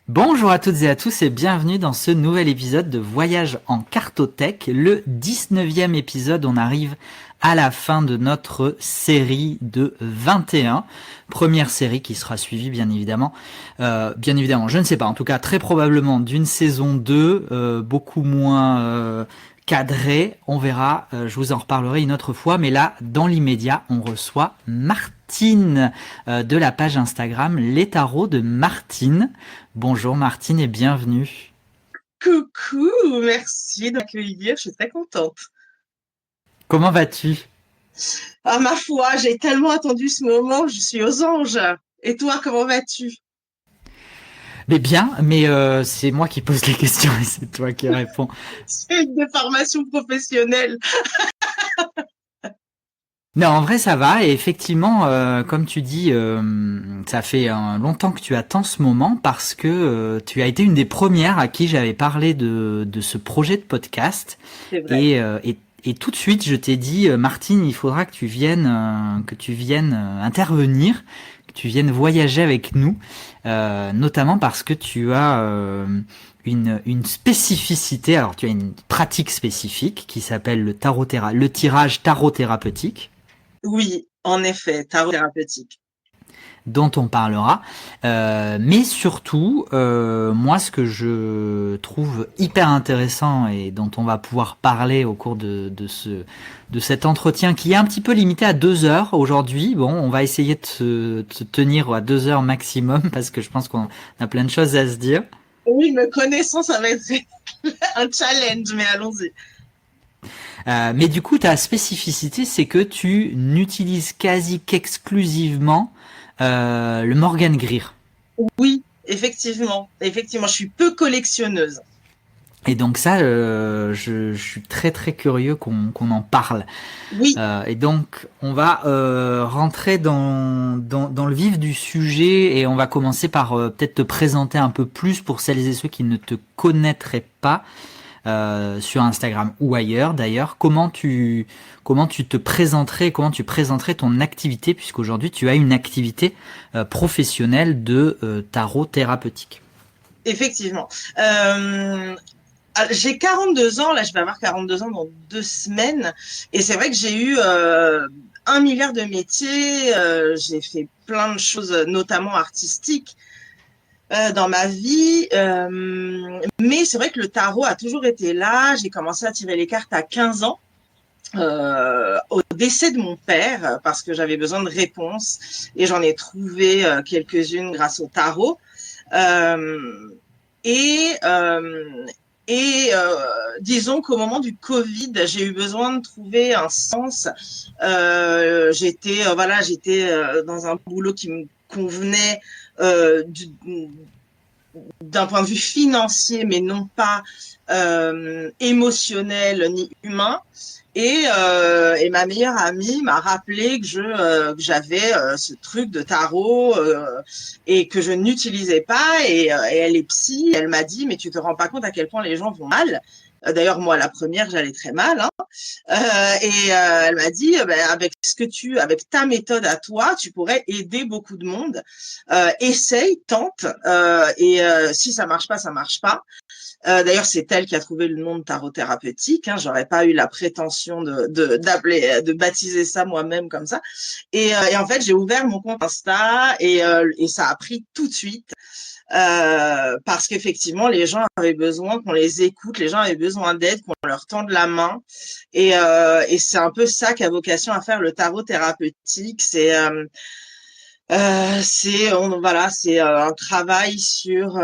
Bonjour à toutes et à tous et bienvenue dans ce nouvel épisode de Voyage en cartothèque, le 19e épisode. On arrive à la fin de notre série de 21. Première série qui sera suivie bien évidemment, je ne sais pas, en tout cas très probablement d'une saison 2, beaucoup moins cadrée, on verra, je vous en reparlerai une autre fois, mais là, dans l'immédiat, on reçoit Martine de la page Instagram Les Tarots de Martine. Bonjour Martine et bienvenue. Coucou, merci de m'accueillir, je suis très contente. Comment vas-tu? Ah ma foi, j'ai tellement attendu ce moment, je suis aux anges. Et toi, comment vas-tu? Mais bien, mais c'est moi qui pose les questions et c'est toi qui réponds. C'est une déformation professionnelle. Non, en vrai ça va et effectivement, comme tu dis, ça fait longtemps que tu attends ce moment parce que tu as été une des premières à qui j'avais parlé de ce projet de podcast C'est vrai. et tout de suite je t'ai dit, Martine, il faudra que tu viennes intervenir, que tu viennes voyager avec nous, notamment parce que tu as une spécificité. Alors tu as une pratique spécifique qui s'appelle le tirage tarot thérapeutique Oui, en effet, tarot thérapeutique. dont on parlera. Mais surtout, moi, ce que je trouve hyper intéressant et dont on va pouvoir parler au cours de cet entretien qui est un petit peu limité à 2 heures aujourd'hui. Bon, on va essayer de se tenir à 2 heures maximum parce que je pense qu'on a plein de choses à se dire. Oui, me connaissant, ça va être un challenge, mais allons-y. Mais du coup, ta spécificité, c'est que tu n'utilises quasi qu'exclusivement le Morgan Greer. Oui, effectivement, je suis peu collectionneuse. Et donc ça, je suis très très curieux qu'on en parle. Oui, Et donc on va rentrer dans le vif du sujet et on va commencer par peut-être te présenter un peu plus pour celles et ceux qui ne te connaîtraient pas sur Instagram ou ailleurs. D'ailleurs, comment tu te présenterais, comment tu présenterais ton activité puisqu'aujourd'hui tu as une activité professionnelle de tarot thérapeutique. effectivement. J'ai 42 ans, là je vais avoir 42 ans dans 2 semaines, et c'est vrai que j'ai eu 1 milliard de métiers, j'ai fait plein de choses, notamment artistiques, dans ma vie, mais c'est vrai que le tarot a toujours été là. J'ai commencé à tirer les cartes à 15 ans. Au décès de mon père, parce que j'avais besoin de réponses, et j'en ai trouvé quelques-unes grâce au tarot. Euh, et et disons qu'au moment du Covid, j'ai eu besoin de trouver un sens. J'étais dans un boulot qui me convenait d'un point de vue financier, mais non pas émotionnel ni humain. Et ma meilleure amie m'a rappelé que j'avais ce truc de tarot, et que je n'utilisais pas. Et elle est psy. Elle m'a dit, mais tu te rends pas compte à quel point les gens vont mal. D'ailleurs, moi, la première, j'allais très mal, hein. Elle m'a dit, ben, avec ta méthode à toi, tu pourrais aider beaucoup de monde. Essaye, tente, si ça marche pas, ça marche pas. D'ailleurs, c'est elle qui a trouvé le nom de tarot thérapeutique, hein. J'aurais pas eu la prétention de baptiser ça moi-même comme ça. Et en fait, j'ai ouvert mon compte Insta, et ça a pris tout de suite. Parce qu'effectivement, les gens avaient besoin qu'on les écoute, les gens avaient besoin d'aide, qu'on leur tende la main. Et c'est un peu ça qu'a vocation à faire le tarot thérapeutique. C'est un travail sur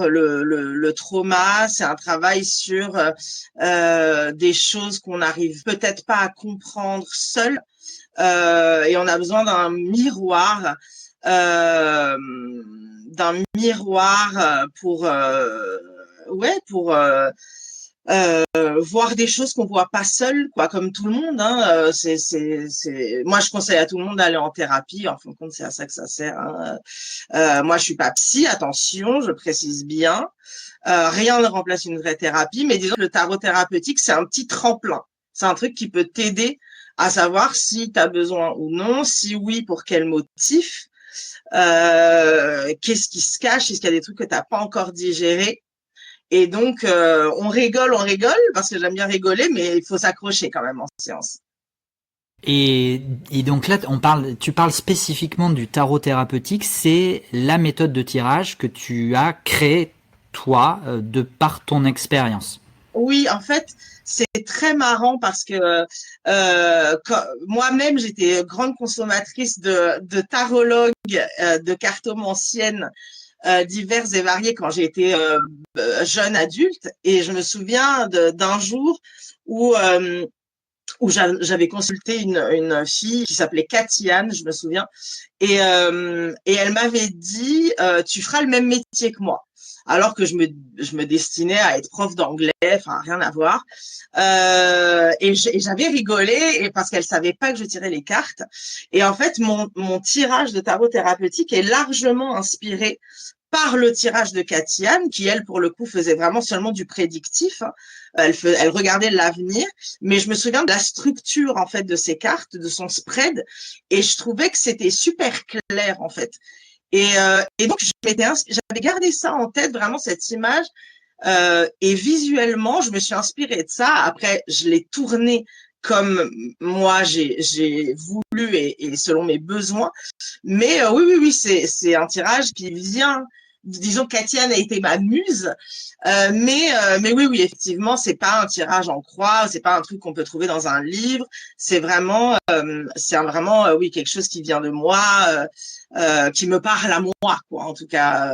le trauma. C'est un travail sur des choses qu'on n'arrive peut-être pas à comprendre seul. Et on a besoin euh, d'un miroir pour voir des choses qu'on voit pas seul, quoi, comme tout le monde, hein. Moi, je conseille à tout le monde d'aller en thérapie. En fin de compte, c'est à ça que ça sert, hein. Moi, je suis pas psy, attention, je précise bien. Rien ne remplace une vraie thérapie, mais disons que le tarot thérapeutique, c'est un petit tremplin. C'est un truc qui peut t'aider à savoir si tu as besoin ou non, si oui, pour quel motif. Qu'est-ce qui se cache? Est-ce qu'il y a des trucs que t'as pas encore digérés? Et donc, on rigole, parce que j'aime bien rigoler, mais il faut s'accrocher quand même en séance. Et, et donc là, tu parles spécifiquement du tarot thérapeutique. C'est la méthode de tirage que tu as créée, toi, de par ton expérience. Oui, en fait, c'est très marrant parce que moi-même, j'étais grande consommatrice de tarologues, de cartomanciennes diverses et variées quand j'ai été jeune adulte. Et je me souviens d'un jour où où j'avais consulté une fille qui s'appelait Katiane, je me souviens, et elle m'avait dit tu feras le même métier que moi. Alors que je me destinais à être prof d'anglais, enfin rien à voir. Et j'avais rigolé et parce qu'elle savait pas que je tirais les cartes. Et en fait, mon tirage de tarot thérapeutique est largement inspiré par le tirage de Katiane, qui elle, pour le coup, faisait vraiment seulement du prédictif. Hein. Elle regardait l'avenir, mais je me souviens de la structure en fait de ses cartes, de son spread, et je trouvais que c'était super clair en fait. Et donc j'avais gardé ça en tête, vraiment cette image, et visuellement, je me suis inspirée de ça. Après, je l'ai tourné comme moi j'ai voulu et selon mes besoins. Mais oui, c'est un tirage qui vient. Disons que Katiane a été ma muse, mais oui, effectivement, c'est pas un tirage en croix, c'est pas un truc qu'on peut trouver dans un livre. C'est vraiment, oui, quelque chose qui vient de moi, qui me parle à moi, quoi. En tout cas,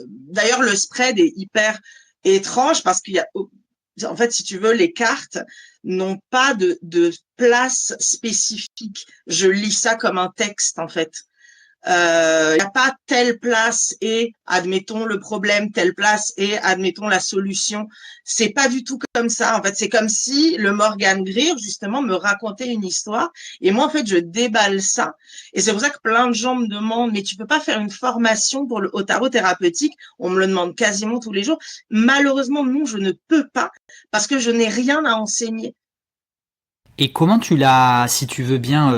d'ailleurs, le spread est hyper étrange parce qu'il y a, en fait, si tu veux, les cartes n'ont pas de place spécifique. Je lis ça comme un texte, en fait. Il n'y a pas telle place et admettons le problème, telle place et admettons la solution. C'est pas du tout comme ça. En fait, c'est comme si le Morgan Greer justement me racontait une histoire et moi en fait je déballe ça. Et c'est pour ça que plein de gens me demandent mais tu peux pas faire une formation pour au tarot thérapeutique? On me le demande quasiment tous les jours. Malheureusement non, je ne peux pas parce que je n'ai rien à enseigner. Et comment tu l'as, si tu veux bien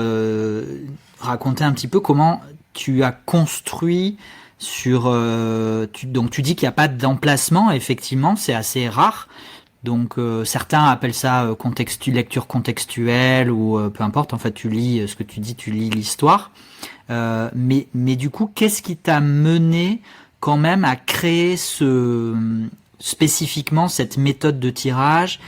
raconter un petit peu comment tu as construit sur... donc tu dis qu'il n'y a pas d'emplacement, effectivement, c'est assez rare. Donc certains appellent ça lecture contextuelle ou peu importe, en fait tu lis ce que tu dis, tu lis l'histoire. Mais du coup, qu'est-ce qui t'a mené quand même à créer spécifiquement cette méthode de tirage?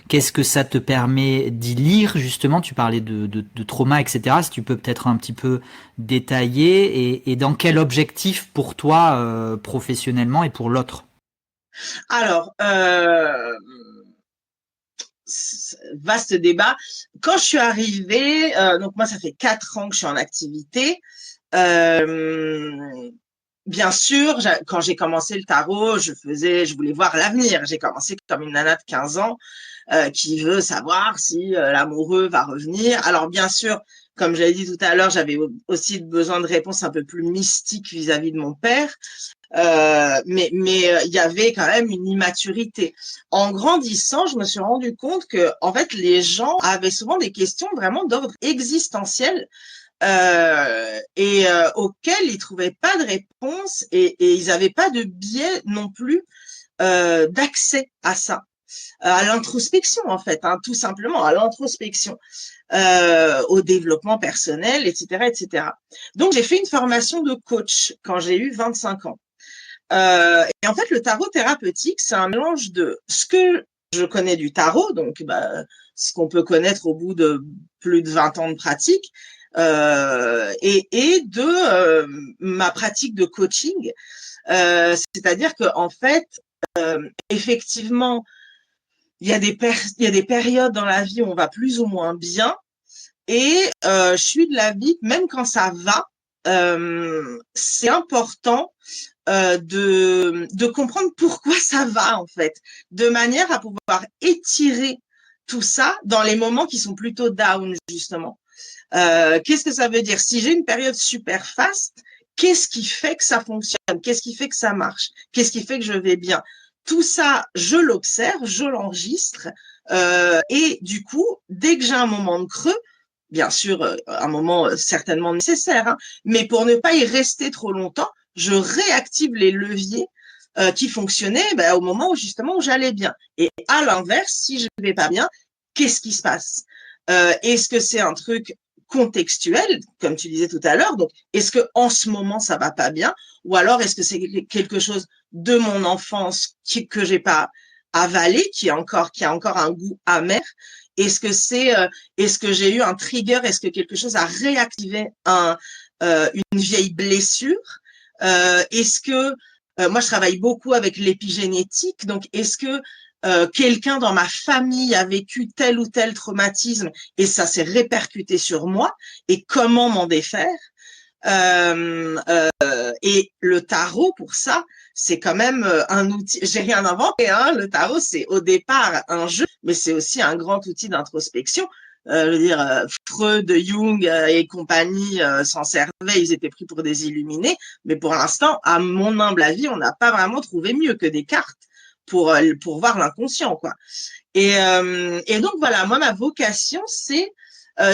Qu'est-ce que ça te permet d'y lire justement? Tu parlais de trauma, etc. Si tu peux peut-être un petit peu détailler et dans quel objectif pour toi professionnellement et pour l'autre? Alors, vaste débat. Quand je suis arrivée, donc moi ça fait 4 ans que je suis en activité. Bien sûr, quand j'ai commencé le tarot, je voulais voir l'avenir. J'ai commencé comme une nana de 15 ans qui veut savoir si l'amoureux va revenir. Alors bien sûr, comme j'avais dit tout à l'heure, j'avais aussi besoin de réponses un peu plus mystiques vis-à-vis de mon père. Mais il y avait quand même une immaturité. En grandissant, je me suis rendu compte que en fait les gens avaient souvent des questions vraiment d'ordre existentiel auxquelles ils trouvaient pas de réponse et ils n'avaient pas de biais non plus d'accès à ça, à l'introspection en fait, hein, tout simplement à l'introspection, au développement personnel, etc., etc. Donc j'ai fait une formation de coach quand j'ai eu 25 ans. Et en fait, le tarot thérapeutique, c'est un mélange de ce que je connais du tarot, donc ce qu'on peut connaître au bout de plus de 20 ans de pratique, et de ma pratique de coaching. C'est-à-dire que en fait, effectivement, il y a des périodes dans la vie où on va plus ou moins bien, et je suis de l'avis que même quand ça va, c'est important de comprendre pourquoi ça va en fait, de manière à pouvoir étirer tout ça dans les moments qui sont plutôt down justement. Qu'est-ce que ça veut dire? Si j'ai une période super fast, qu'est-ce qui fait que ça fonctionne? Qu'est-ce qui fait que ça marche? Qu'est-ce qui fait que je vais bien? Tout ça, je l'observe, je l'enregistre, et du coup, dès que j'ai un moment de creux, bien sûr, un moment certainement nécessaire, hein, mais pour ne pas y rester trop longtemps, je réactive les leviers qui fonctionnaient au moment où justement où j'allais bien. Et à l'inverse, si je vais pas bien, qu'est-ce qui se passe? Est-ce que c'est un truc contextuel, comme tu disais tout à l'heure? Donc, est-ce que en ce moment ça va pas bien, ou alors est-ce que c'est quelque chose de mon enfance que j'ai pas avalé, qui a encore un goût amer? Est-ce que j'ai eu un trigger? Est-ce que quelque chose a réactivé une vieille blessure? Est-ce que moi je travaille beaucoup avec l'épigénétique, donc est-ce que quelqu'un dans ma famille a vécu tel ou tel traumatisme et ça s'est répercuté sur moi et comment m'en défaire? Et le tarot, pour ça, c'est quand même un outil. J'ai rien inventé, hein. Le tarot, c'est au départ un jeu, mais c'est aussi un grand outil d'introspection. Je veux dire, Freud, Jung et compagnie s'en servaient, ils étaient pris pour des illuminés, mais pour l'instant, à mon humble avis, on n'a pas vraiment trouvé mieux que des cartes pour voir l'inconscient, quoi. Et donc voilà, moi ma vocation c'est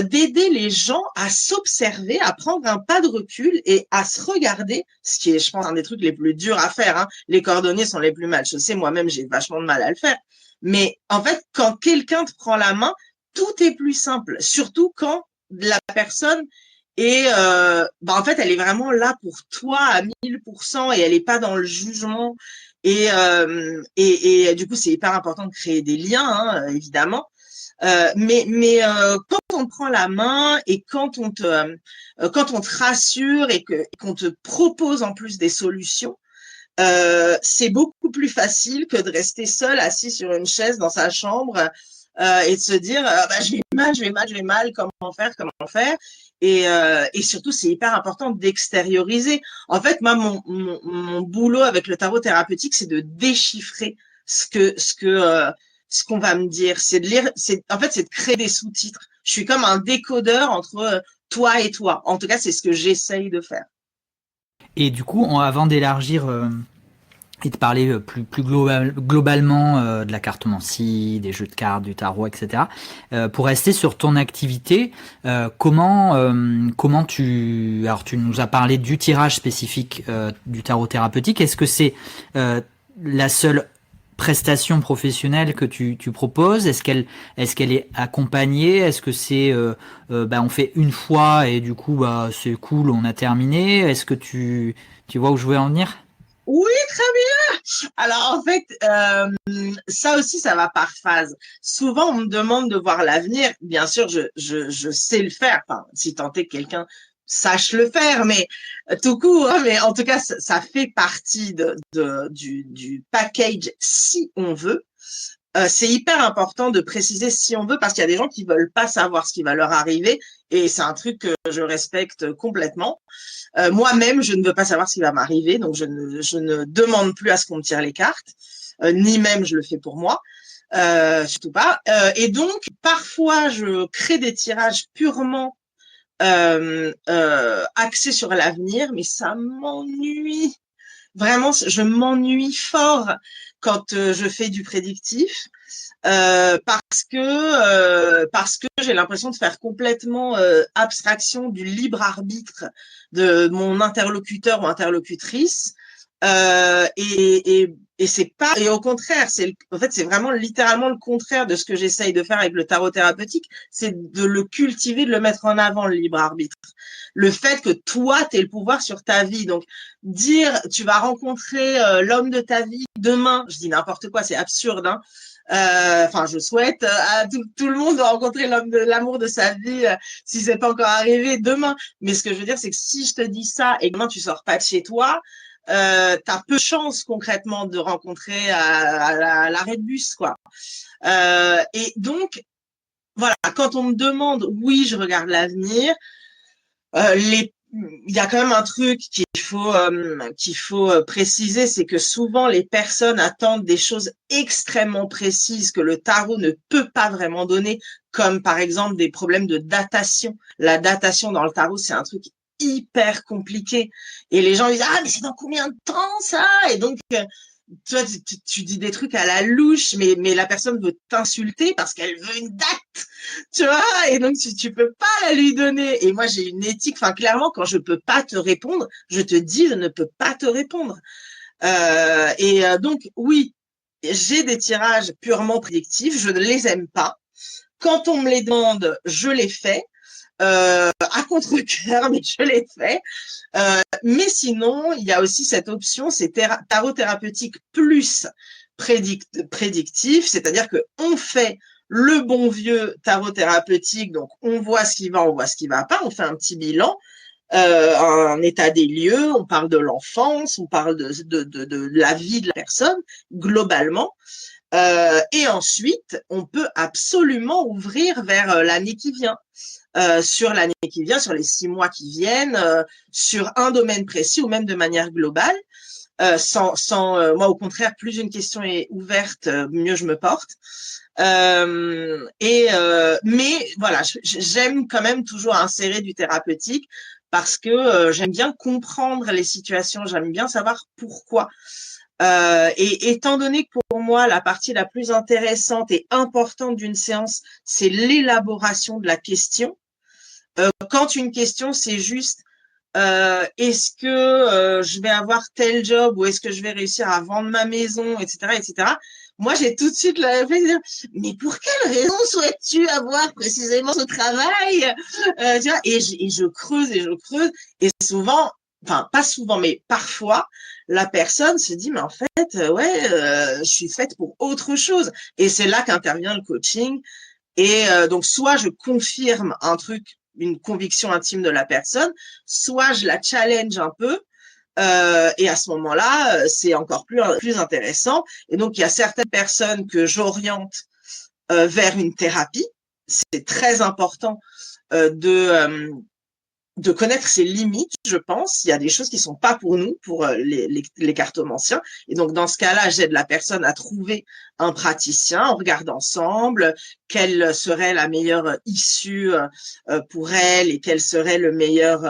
d'aider les gens à s'observer, à prendre un pas de recul et à se regarder, ce qui est, je pense, un des trucs les plus durs à faire, hein. Les cordonniers sont les plus mal chaussés, moi-même j'ai vachement de mal à le faire. Mais en fait, quand quelqu'un te prend la main, tout est plus simple, surtout quand la personne est, en fait, elle est vraiment là pour toi à 1000% et elle est pas dans le jugement. Et du coup, c'est hyper important de créer des liens, hein, évidemment. Mais quand on te prend la main et quand on te rassure qu'on te propose en plus des solutions, c'est beaucoup plus facile que de rester seul assis sur une chaise dans sa chambre et de se dire je vais mal, je vais mal, je vais mal, comment faire. Et surtout, c'est hyper important d'extérioriser. En fait, moi, mon boulot avec le tarot thérapeutique, c'est de déchiffrer ce qu'on va me dire. C'est de lire, en fait, c'est de créer des sous-titres. Je suis comme un décodeur entre toi et toi. En tout cas, c'est ce que j'essaye de faire. Et du coup, avant d'élargir et de parler globalement de la cartomancie, des jeux de cartes, du tarot, etc. Pour rester sur ton activité, comment alors tu nous as parlé du tirage spécifique du tarot thérapeutique. Est-ce que c'est la seule prestation professionnelle que tu proposes? Est-ce qu'elle est accompagnée? Est-ce que c'est on fait une fois et du coup c'est cool, on a terminé? Est-ce que tu vois où je veux en venir? Oui, très bien. Alors en fait, ça aussi, ça va par phase. Souvent, on me demande de voir l'avenir. Bien sûr, je sais le faire. Enfin, si tant est que quelqu'un sache le faire, mais tout court. Hein, mais en tout cas, ça fait partie du package si on veut. C'est hyper important de préciser si on veut parce qu'il y a des gens qui veulent pas savoir ce qui va leur arriver et c'est un truc que je respecte complètement. Moi-même, je ne veux pas savoir ce qui va m'arriver, donc je ne demande plus à ce qu'on me tire les cartes, ni même je le fais pour moi, surtout pas. Et donc, parfois, je crée des tirages purement axés sur l'avenir, mais ça m'ennuie. Vraiment, je m'ennuie fort quand je fais du prédictif. Parce que j'ai l'impression de faire complètement abstraction du libre arbitre de mon interlocuteur ou interlocutrice. Et c'est pas, et au contraire, en fait, c'est vraiment littéralement le contraire de ce que j'essaye de faire avec le tarot thérapeutique, c'est de le cultiver, de le mettre en avant, le libre arbitre. Le fait que toi, tu es le pouvoir sur ta vie. Donc, dire, tu vas rencontrer l'homme de ta vie demain, je dis n'importe quoi, c'est absurde, hein. Enfin, je souhaite à tout le monde de rencontrer l'amour de sa vie si c'est pas encore arrivé demain. Mais ce que je veux dire, c'est que si je te dis ça et que demain tu sors pas de chez toi, t'as peu de chance concrètement de rencontrer à l'arrêt de bus, quoi. Et donc, voilà, quand on me demande, oui, je regarde l'avenir, il y a quand même un truc qu'il faut préciser, c'est que souvent les personnes attendent des choses extrêmement précises que le tarot ne peut pas vraiment donner, comme par exemple des problèmes de datation. La datation dans le tarot, c'est un truc hyper compliqué. Et les gens disent, ah, mais c'est dans combien de temps ça? Et donc, tu vois, tu dis des trucs à la louche, mais la personne veut t'insulter parce qu'elle veut une date Tu vois, et donc tu peux pas la lui donner. Et moi, j'ai une éthique. Enfin, clairement, quand je peux pas te répondre, je te dis, je ne peux pas te répondre. Donc, oui, j'ai des tirages purement prédictifs. Je ne les aime pas. Quand on me les demande, je les fais. À contre-cœur, mais je les fais. Mais sinon, il y a aussi cette option, c'est tarot thérapeutique plus prédictif, c'est-à-dire que on fait le bon vieux tarot thérapeutique, donc on voit ce qui va, on voit ce qui va pas, on fait un petit bilan, un état des lieux, on parle de l'enfance, on parle de la vie de la personne globalement. Et ensuite, on peut absolument ouvrir vers l'année qui vient. Sur l'année qui vient, sur les 6 mois qui viennent, sur un domaine précis ou même de manière globale. Moi, au contraire, plus une question est ouverte, mieux je me porte. Mais voilà, j'aime quand même toujours insérer du thérapeutique parce que j'aime bien comprendre les situations, j'aime bien savoir pourquoi. Et étant donné que pour moi, la partie la plus intéressante et importante d'une séance, c'est l'élaboration de la question. Quand une question, c'est juste est-ce que je vais avoir tel job ou est-ce que je vais réussir à vendre ma maison, etc., etc. Moi, j'ai tout de suite le réflexe de dire, mais pour quelle raison souhaites-tu avoir précisément ce travail tu vois, et je creuse et je creuse. Et souvent, enfin, pas souvent, mais parfois, la personne se dit, mais en fait, je suis faite pour autre chose. Et c'est là qu'intervient le coaching. Et donc, soit je confirme un truc, une conviction intime de la personne, soit je la challenge un peu. Et à ce moment-là, c'est encore plus intéressant. Et donc, il y a certaines personnes que j'oriente vers une thérapie. C'est très important de connaître ses limites, je pense. Il y a des choses qui sont pas pour nous, pour les cartomanciens. Et donc, dans ce cas-là, j'aide la personne à trouver un praticien. On regarde ensemble quelle serait la meilleure issue pour elle et quel serait le meilleur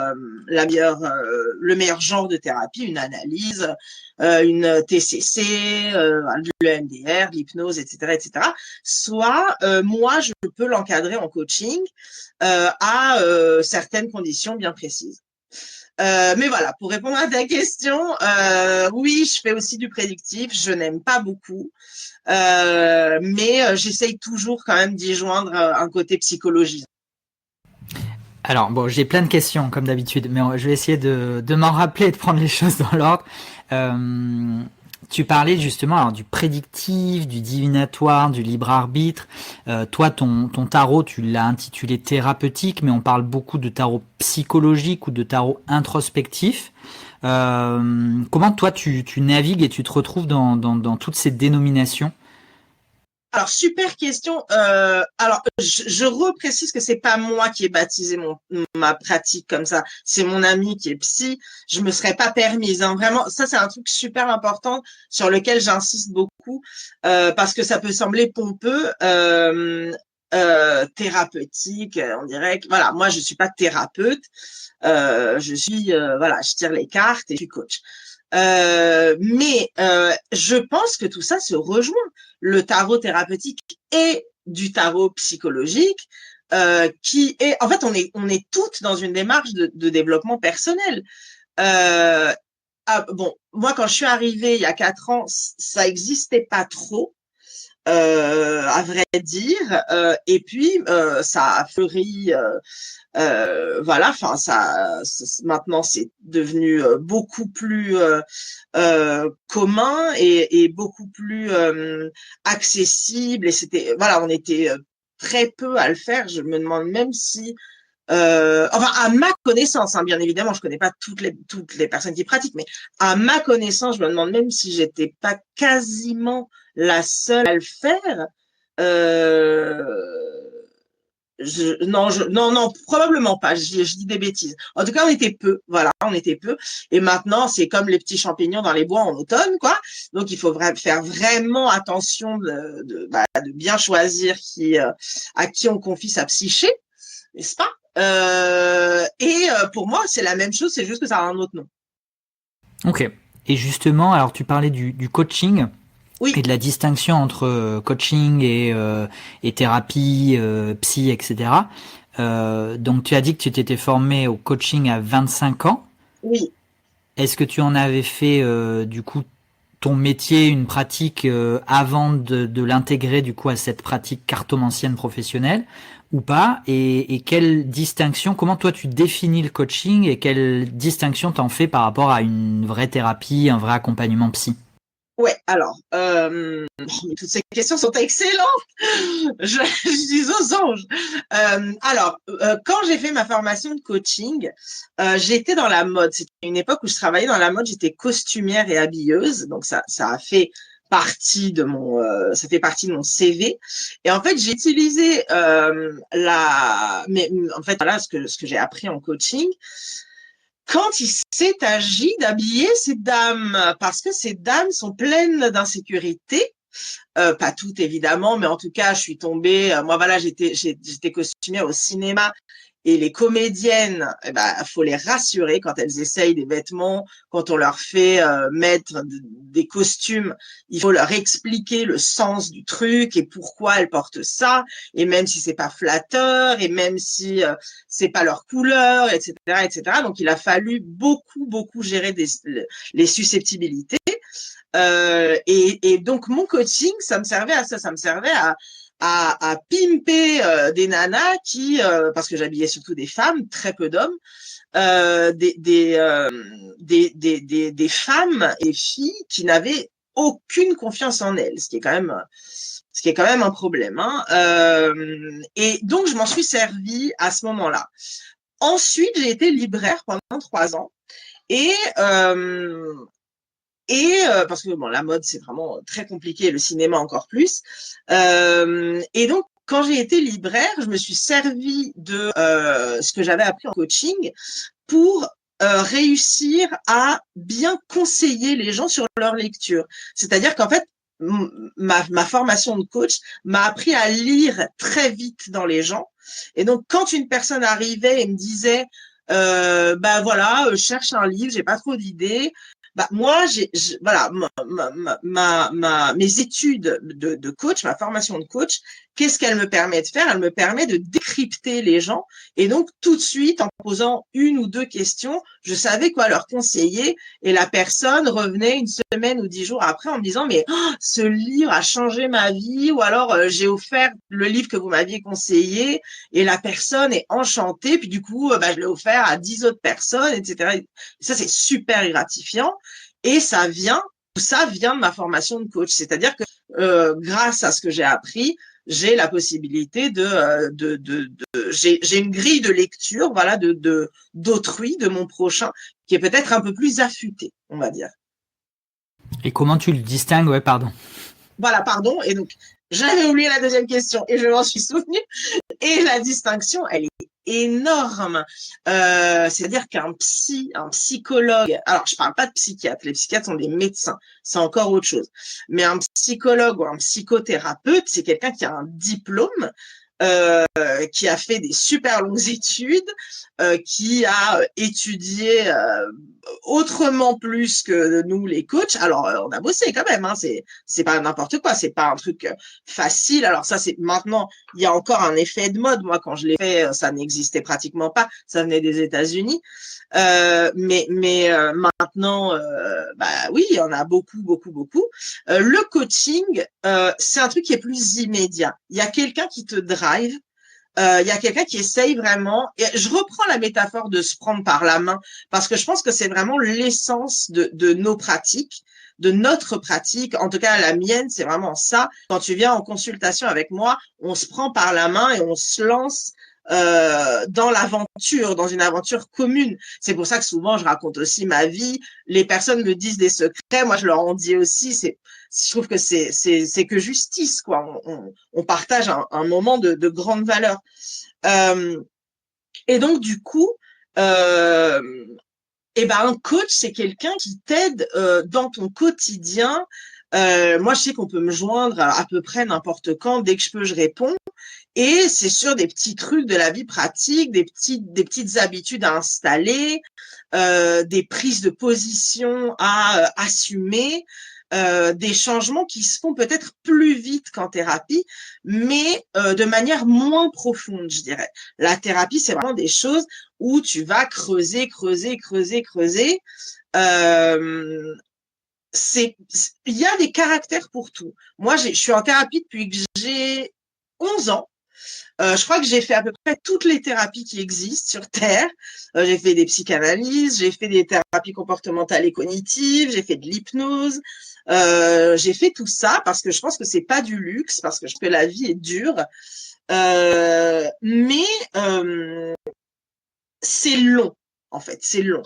genre de thérapie, une analyse, une TCC, le MDR, l'hypnose, etc., etc. Soit moi, je peux l'encadrer en coaching à certaines conditions bien précises. Mais voilà, pour répondre à ta question, oui, je fais aussi du prédictif. Je n'aime pas beaucoup, mais j'essaye toujours quand même d'y joindre un côté psychologie. Alors, bon, j'ai plein de questions, comme d'habitude, mais je vais essayer de m'en rappeler et de prendre les choses dans l'ordre. Tu parlais justement alors, du prédictif, du divinatoire, du libre arbitre. Toi, ton tarot, tu l'as intitulé thérapeutique, mais on parle beaucoup de tarot psychologique ou de tarot introspectif. Comment toi, tu navigues et tu te retrouves dans toutes ces dénominations? Alors, super question. Alors, je reprécise que c'est pas moi qui ai baptisé ma pratique comme ça. C'est mon ami qui est psy. Je me serais pas permise. Hein. Vraiment, ça, c'est un truc super important sur lequel j'insiste beaucoup parce que ça peut sembler pompeux, thérapeutique. On dirait que, voilà, moi, je suis pas thérapeute. Je suis, voilà, je tire les cartes et je suis coach. Mais je pense que tout ça se rejoint. Le tarot thérapeutique et du tarot psychologique, qui est, en fait, on est toutes dans une démarche de développement personnel. Bon, moi, quand je suis arrivée il y a 4 ans, ça existait pas trop. À vrai dire, et puis ça a fleuri, voilà. Enfin, maintenant c'est devenu beaucoup plus commun et beaucoup plus accessible. Et c'était, voilà, on était très peu à le faire. Je me demande même si enfin, à ma connaissance, hein, bien évidemment, je connais pas toutes les personnes qui pratiquent, mais à ma connaissance, je me demande même si j'étais pas quasiment la seule à le faire. Euh, non, probablement pas. Je dis des bêtises. En tout cas, on était peu. Voilà, on était peu. Et maintenant, c'est comme les petits champignons dans les bois en automne, quoi. Donc, il faut faire vraiment attention de bien choisir à qui on confie sa psyché, n'est-ce pas? Pour moi, c'est la même chose, c'est juste que ça a un autre nom. Ok. Et justement, alors tu parlais du coaching. Oui, et de la distinction entre coaching et thérapie, psy, etc. Donc tu as dit que tu t'étais formé au coaching à 25 ans. oui. Est-ce que tu en avais fait du coup ton métier, une pratique avant de l'intégrer du coup à cette pratique cartomancienne professionnelle ou pas? Et quelle distinction, comment toi tu définis le coaching et quelle distinction t'en fais par rapport à une vraie thérapie, un vrai accompagnement psy? Ouais, alors, toutes ces questions sont excellentes. Je dis aux anges. Quand j'ai fait ma formation de coaching, j'étais dans la mode. C'était une époque où je travaillais dans la mode. J'étais costumière et habilleuse, donc ça a fait partie de ça fait partie de mon CV. Et en fait, j'ai utilisé mais en fait voilà ce que j'ai appris en coaching quand il s'est agi d'habiller ces dames, parce que ces dames sont pleines d'insécurité. Pas toutes évidemment, mais en tout cas, je suis tombée. Moi, voilà, j'étais costumière au cinéma et les comédiennes, eh ben, faut les rassurer quand elles essayent des vêtements, quand on leur fait mettre des costumes, il faut leur expliquer le sens du truc et pourquoi elles portent ça, et même si c'est pas flatteur, et même si c'est pas leur couleur, etc., etc. Donc, il a fallu beaucoup gérer les susceptibilités. Et donc, mon coaching, ça me servait à ça, ça me servait à pimper des nanas parce que j'habillais surtout des femmes, très peu d'hommes, des femmes et filles qui n'avaient aucune confiance en elles, ce qui est quand même un problème. Hein. Et donc, je m'en suis servie à ce moment-là. Ensuite, j'ai été libraire pendant 3 ans. Et, euh, parce que bon, la mode, c'est vraiment très compliqué, le cinéma encore plus. Et donc, quand j'ai été libraire, je me suis servi de ce que j'avais appris en coaching pour réussir à bien conseiller les gens sur leur lecture. C'est-à-dire qu'en fait, ma formation de coach m'a appris à lire très vite dans les gens. Et donc, quand une personne arrivait et me disait, bah voilà, je cherche un livre, j'ai pas trop d'idées. Bah moi, voilà, mes études de coach, ma formation de coach, qu'est-ce qu'elle me permet de faire? Elle me permet de décrypter les gens et donc, tout de suite, en posant une ou deux questions, je savais quoi leur conseiller et la personne revenait une semaine ou 10 jours après en me disant, mais ce livre a changé ma vie ou alors j'ai offert le livre que vous m'aviez conseillé et la personne est enchantée. Puis du coup, bah, je l'ai offert à 10 autres personnes, etc. Et ça, c'est super gratifiant et ça vient de ma formation de coach. C'est-à-dire que grâce à ce que j'ai appris, j'ai la possibilité j'ai une grille de lecture, voilà, d'autrui, de mon prochain, qui est peut-être un peu plus affûtée, on va dire. Et comment tu le distingues? Ouais, pardon. Voilà, pardon. Et donc, j'avais oublié la deuxième question et je m'en suis souvenue. Et la distinction, elle est énorme. C'est-à-dire un psychologue, alors je parle pas de psychiatre, les psychiatres sont des médecins, c'est encore autre chose. Mais un psychologue ou un psychothérapeute, c'est quelqu'un qui a un diplôme, qui a fait des super longues études, qui a étudié autrement plus que nous les coachs. Alors on a bossé quand même, hein, c'est pas n'importe quoi, c'est pas un truc facile. Alors ça c'est maintenant il y a encore un effet de mode. Moi quand je l'ai fait, ça n'existait pratiquement pas, ça venait des États-Unis. Mais maintenant, bah oui, il y en a beaucoup. Le coaching, c'est un truc qui est plus immédiat. Il y a quelqu'un qui te drive. Il y a quelqu'un qui essaye vraiment. Et je reprends la métaphore de se prendre par la main parce que je pense que c'est vraiment l'essence de nos pratiques, de notre pratique. En tout cas, la mienne, c'est vraiment ça. Quand tu viens en consultation avec moi, on se prend par la main et on se lance dans l'aventure, dans une aventure commune. C'est pour ça que souvent je raconte aussi ma vie. Les personnes me disent des secrets, moi je leur en dis aussi. Je trouve que c'est que justice, quoi. On partage un moment de grande valeur. Euh, et donc du coup, euh, et ben un coach c'est quelqu'un qui t'aide dans ton quotidien. Moi je sais qu'on peut me joindre à peu près n'importe quand, dès que je peux je réponds. Et c'est sur des petits trucs de la vie pratique, des petites habitudes à installer, des prises de position à assumer. des changements qui se font peut-être plus vite qu'en thérapie, mais de manière moins profonde, je dirais. La thérapie, c'est vraiment des choses où tu vas creuser, creuser, creuser, creuser. Euh, il y a des caractères pour tout. Moi, je suis en thérapie depuis que j'ai 11 ans. Je crois que j'ai fait à peu près toutes les thérapies qui existent sur Terre. J'ai fait des psychanalyses, j'ai fait des thérapies comportementales et cognitives, j'ai fait de l'hypnose. J'ai fait tout ça parce que je pense que c'est pas du luxe, parce que je pense que la vie est dure. Mais c'est long, en fait, c'est long.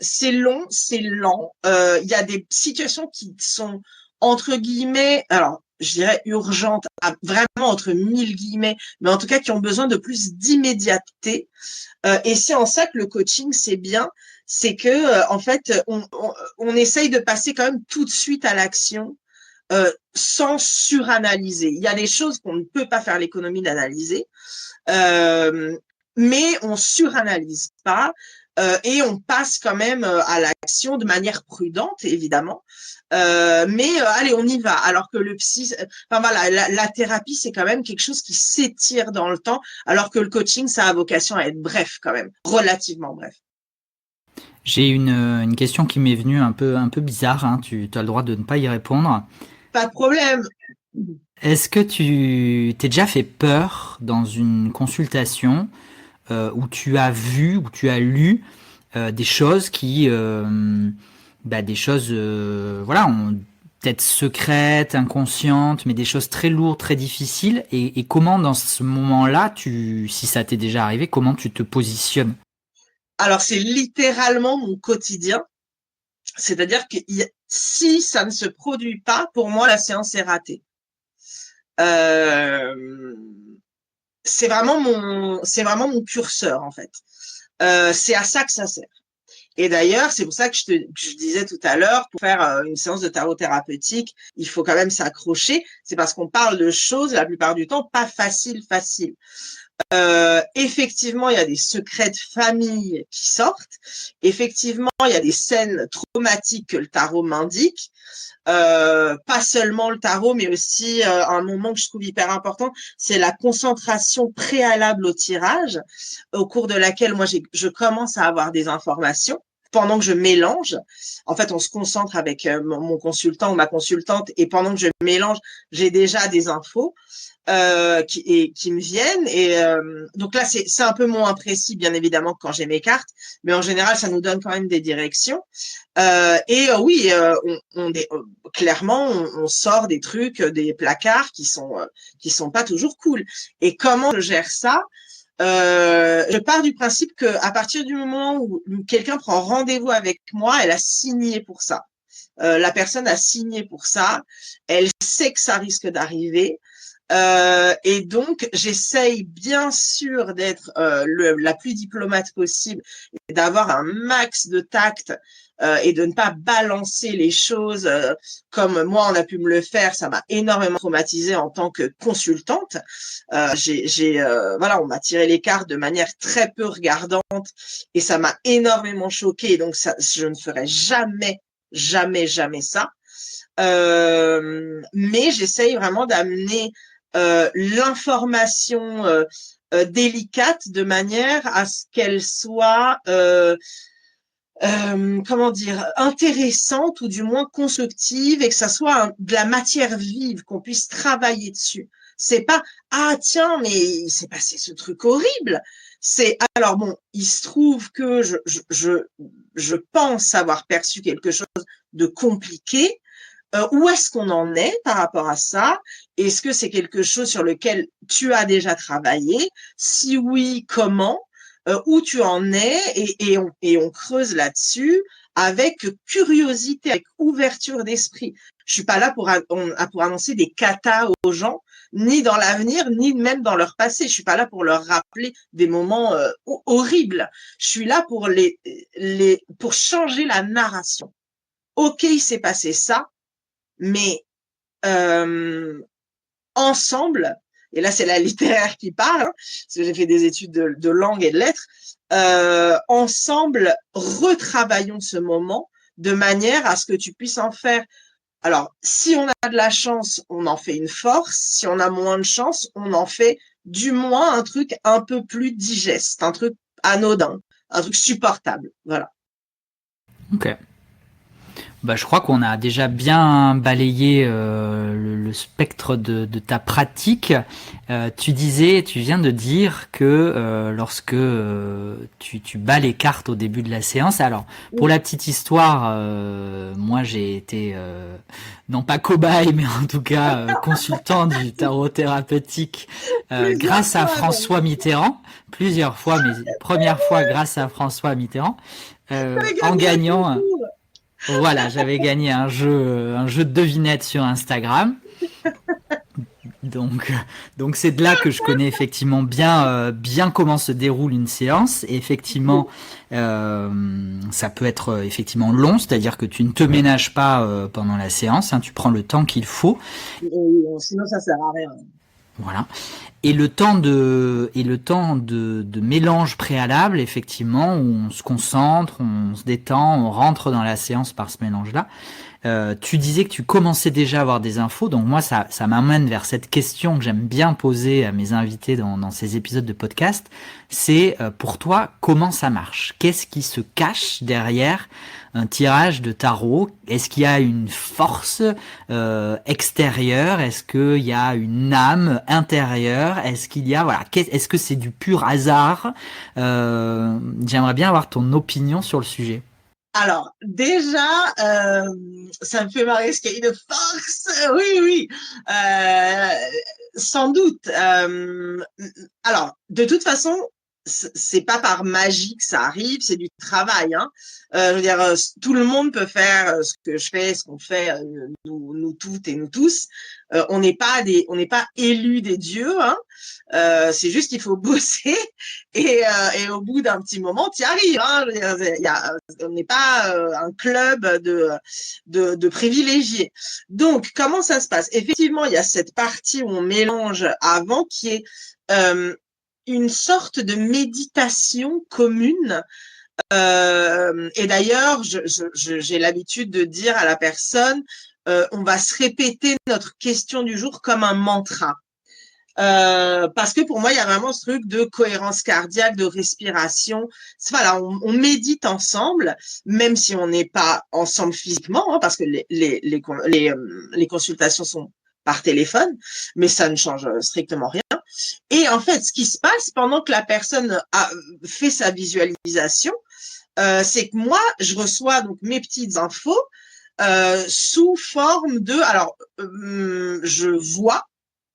C'est long, c'est lent. Il y a des situations qui sont entre guillemets, alors je dirais urgentes, vraiment entre mille guillemets, mais en tout cas qui ont besoin de plus d'immédiateté. Et c'est en ça que le coaching c'est bien, c'est que en fait on essaye de passer quand même tout de suite à l'action. Sans suranalyser. Il y a des choses qu'on ne peut pas faire l'économie d'analyser, euh, mais on suranalyse pas et on passe quand même à l'action de manière prudente, évidemment. Mais allez, on y va. Alors que le psy, enfin voilà, la thérapie, c'est quand même quelque chose qui s'étire dans le temps, alors que le coaching, ça a vocation à être bref quand même, relativement bref. J'ai une question qui m'est venue un peu bizarre, hein. Tu as le droit de ne pas y répondre. Pas de problème. Est-ce que tu t'es déjà fait peur dans une consultation où tu as vu, où tu as lu des choses des choses, voilà, peut-être secrètes, inconscientes, mais des choses très lourdes, très difficiles. Et comment dans ce moment-là, si ça t'est déjà arrivé, comment tu te positionnes? Alors, c'est littéralement mon quotidien. C'est-à-dire que si ça ne se produit pas, pour moi, la séance est ratée. Euh, c'est vraiment mon curseur, en fait. C'est à ça que ça sert. Et d'ailleurs, c'est pour ça que je disais tout à l'heure, pour faire une séance de tarot thérapeutique, il faut quand même s'accrocher. C'est parce qu'on parle de choses, la plupart du temps, pas faciles. Effectivement, il y a des secrets de famille qui sortent. Effectivement, il y a des scènes traumatiques que le tarot m'indique. Pas seulement le tarot, mais aussi un moment que je trouve hyper important, c'est la concentration préalable au tirage, au cours de laquelle moi je commence à avoir des informations pendant que je mélange. En fait, on se concentre avec mon consultant ou ma consultante, et pendant que je mélange, j'ai déjà des infos qui me viennent. Et donc là, c'est un peu moins précis, bien évidemment, que quand j'ai mes cartes, mais en général, ça nous donne quand même des directions. Oui, clairement, on sort des trucs, des placards qui sont pas toujours cool. Et comment je gère ça? Je pars du principe que à partir du moment où quelqu'un prend rendez-vous avec moi, elle a signé pour ça. La personne a signé pour ça. Elle sait que ça risque d'arriver. Et donc, j'essaye bien sûr d'être la plus diplomate possible, et d'avoir un max de tact et de ne pas balancer les choses comme moi on a pu me le faire. Ça m'a énormément traumatisée en tant que consultante. Voilà, on m'a tiré les cartes de manière très peu regardante et ça m'a énormément choquée. Donc ça, je ne ferai jamais, jamais, jamais ça. Mais j'essaye vraiment d'amener l'information délicate de manière à ce qu'elle soit comment dire, intéressante ou du moins constructive et que ça soit de la matière vive, qu'on puisse travailler dessus. C'est pas ah tiens mais il s'est passé ce truc horrible. C'est alors bon, il se trouve que je pense avoir perçu quelque chose de compliqué. Où est-ce qu'on en est par rapport à ça? Est-ce que c'est quelque chose sur lequel tu as déjà travaillé? Si oui, comment? Où tu en es? Et on creuse là-dessus avec curiosité, avec ouverture d'esprit. Je suis pas là pour annoncer des katas aux gens, ni dans l'avenir, ni même dans leur passé. Je suis pas là pour leur rappeler des moments horribles. Je suis là pour changer la narration. Ok, il s'est passé ça, mais ensemble, et là c'est la littéraire qui parle, hein, parce que j'ai fait des études de langue et de lettres, ensemble, retravaillons ce moment de manière à ce que tu puisses en faire. Alors, si on a de la chance, on en fait une force. Si on a moins de chance, on en fait du moins un truc un peu plus digeste, un truc anodin, un truc supportable. Voilà. Ok. Bah, je crois qu'on a déjà bien balayé le spectre de ta pratique. Tu viens de dire que lorsque tu bats les cartes au début de la séance, alors pour Oui, la petite histoire, moi j'ai été non pas cobaye, mais en tout cas consultant du tarot thérapeutique plusieurs grâce à fois même. François Mitterrand, plusieurs fois, mais première fois grâce à François Mitterrand, J'avais en gagné un gagnant. concours. Voilà, j'avais gagné un jeu de devinettes sur Instagram. Donc, donc c'est de là que je connais effectivement bien comment se déroule une séance. Et effectivement, ça peut être effectivement long, c'est-à-dire que tu ne te ménages pas pendant la séance, hein, tu prends le temps qu'il faut. Sinon, ça sert à rien. Voilà. Et le temps de mélange préalable, effectivement, où on se concentre, on se détend, on rentre dans la séance par ce mélange-là. Tu disais que tu commençais déjà à avoir des infos, donc moi ça m'amène vers cette question que j'aime bien poser à mes invités dans ces épisodes de podcast. C'est pour toi comment ça marche? Qu'est-ce qui se cache derrière un tirage de tarot? Est-ce qu'il y a une force extérieure? Est-ce qu'il y a une âme intérieure? Est-ce qu'il y a voilà? Est-ce que c'est du pur hasard? J'aimerais bien avoir ton opinion sur le sujet. Alors, déjà, ça me fait marrer ce qu'il y a une force. Oui, oui. Euh, Sans doute. Alors, de toute façon, c'est pas par magie que ça arrive, c'est du travail. Hein. Je veux dire, tout le monde peut faire ce que je fais, ce qu'on fait, nous toutes et nous tous. On n'est pas élus des dieux. Hein. C'est juste qu'il faut bosser et au bout d'un petit moment, tu y arrives. Hein. Je veux dire, on n'est pas un club de privilégiés. Donc, comment ça se passe? Effectivement, il y a cette partie où on mélange avant qui est une sorte de méditation commune. Et d'ailleurs, j'ai l'habitude de dire à la personne, on va se répéter notre question du jour comme un mantra. Parce que pour moi, il y a vraiment ce truc de cohérence cardiaque, de respiration. Voilà, on médite ensemble, même si on n'est pas ensemble physiquement, hein, parce que les consultations sont par téléphone, mais ça ne change strictement rien. Et en fait, ce qui se passe pendant que la personne fait sa visualisation, c'est que moi, je reçois donc mes petites infos sous forme de, alors, je vois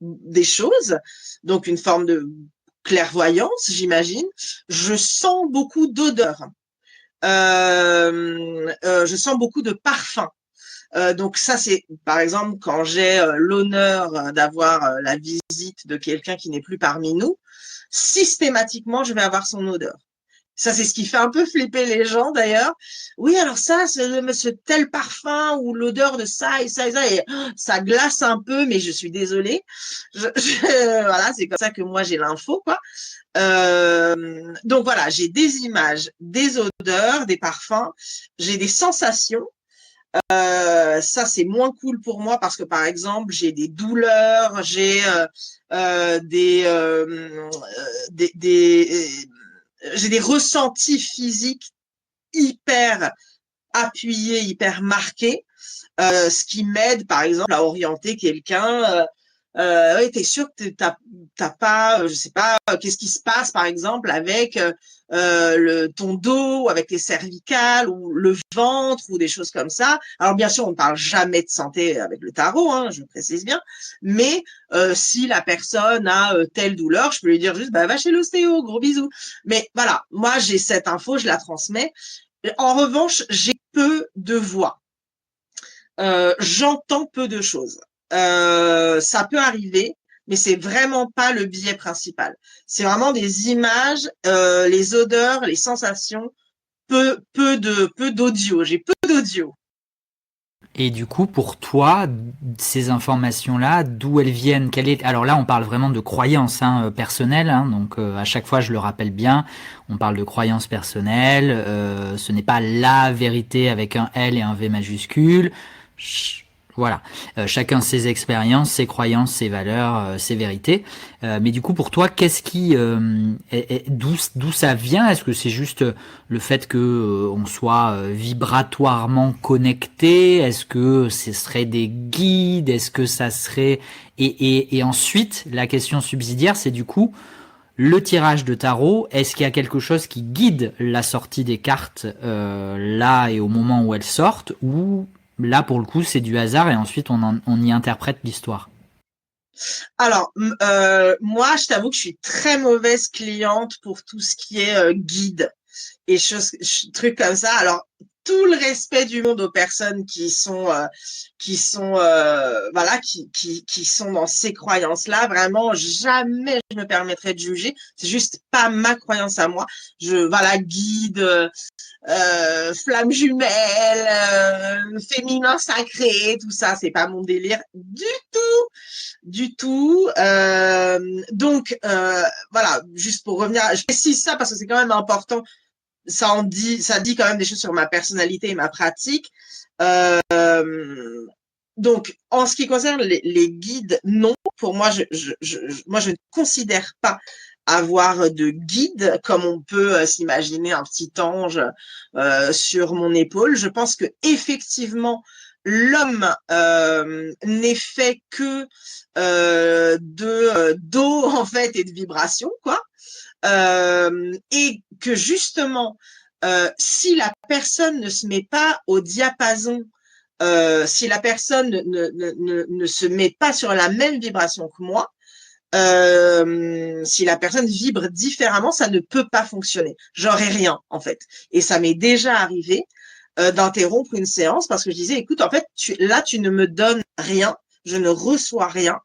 des choses, donc une forme de clairvoyance, j'imagine. Je sens beaucoup d'odeurs. Je sens beaucoup de parfums. Donc ça, c'est par exemple quand j'ai l'honneur d'avoir la visite de quelqu'un qui n'est plus parmi nous, systématiquement, je vais avoir son odeur. Ça, c'est ce qui fait un peu flipper les gens d'ailleurs. Oui, alors ça, ce tel parfum ou l'odeur de ça et ça et ça, et ça glace un peu, mais je suis désolée. Voilà, c'est comme ça que moi j'ai l'info, quoi. Donc voilà, j'ai des images, des odeurs, des parfums, j'ai des sensations. Ça, c'est moins cool pour moi parce que, par exemple, j'ai des douleurs, j'ai j'ai des ressentis physiques hyper appuyés, hyper marqués, ce qui m'aide, par exemple, à orienter quelqu'un. Ouais, t'es sûr que t'as pas, je sais pas, qu'est-ce qui se passe, par exemple, avec ton dos, avec tes cervicales ou le ventre ou des choses comme ça. Alors bien sûr, on ne parle jamais de santé avec le tarot, hein, je précise bien. Mais si la personne a telle douleur, je peux lui dire juste, bah va chez l'ostéo, gros bisous. Mais voilà, moi j'ai cette info, je la transmets. En revanche, j'ai peu de voix. J'entends peu de choses. Ça peut arriver, mais c'est vraiment pas le biais principal. C'est vraiment des images, les odeurs, les sensations, peu d'audio. J'ai peu d'audio. Et du coup, pour toi, ces informations-là, d'où elles viennent? Alors là, on parle vraiment de croyances personnelles, donc à chaque fois, je le rappelle bien, on parle de croyances personnelles. Ce n'est pas la vérité avec un L et un V majuscule. Voilà. Chacun ses expériences, ses croyances, ses valeurs, ses vérités. Mais du coup, pour toi, qu'est-ce qui, d'où ça vient? Est-ce que c'est juste le fait que on soit vibratoirement connecté? Est-ce que ce serait des guides? Est-ce que ça serait et ensuite la question subsidiaire, c'est du coup le tirage de tarot. Est-ce qu'il y a quelque chose qui guide la sortie des cartes là et au moment où elles sortent, ou là pour le coup c'est du hasard et ensuite on y interprète l'histoire? Alors, moi, je t'avoue que je suis très mauvaise cliente pour tout ce qui est guide et trucs comme ça. Alors, tout le respect du monde aux personnes voilà, qui sont dans ces croyances-là. Vraiment, jamais je me permettrais de juger. C'est juste pas ma croyance à moi. Voilà, guide, flamme jumelle, féminin sacré, tout ça, c'est pas mon délire du tout. Donc, voilà, juste pour revenir, je précise ça parce que c'est quand même important. Ça dit quand même des choses sur ma personnalité et ma pratique. Euh, donc, en ce qui concerne les guides, non. Pour moi, moi, je ne considère pas avoir de guide comme on peut s'imaginer un petit ange sur mon épaule. Je pense que effectivement, l'homme n'est fait que d'eau en fait et de vibrations, quoi. Et que justement, si la personne ne se met pas au diapason, si la personne ne se met pas sur la même vibration que moi, si la personne vibre différemment, ça ne peut pas fonctionner. J'aurais rien, en fait. Et ça m'est déjà arrivé d'interrompre une séance parce que je disais, écoute, en fait, là, tu ne me donnes rien, je ne reçois rien,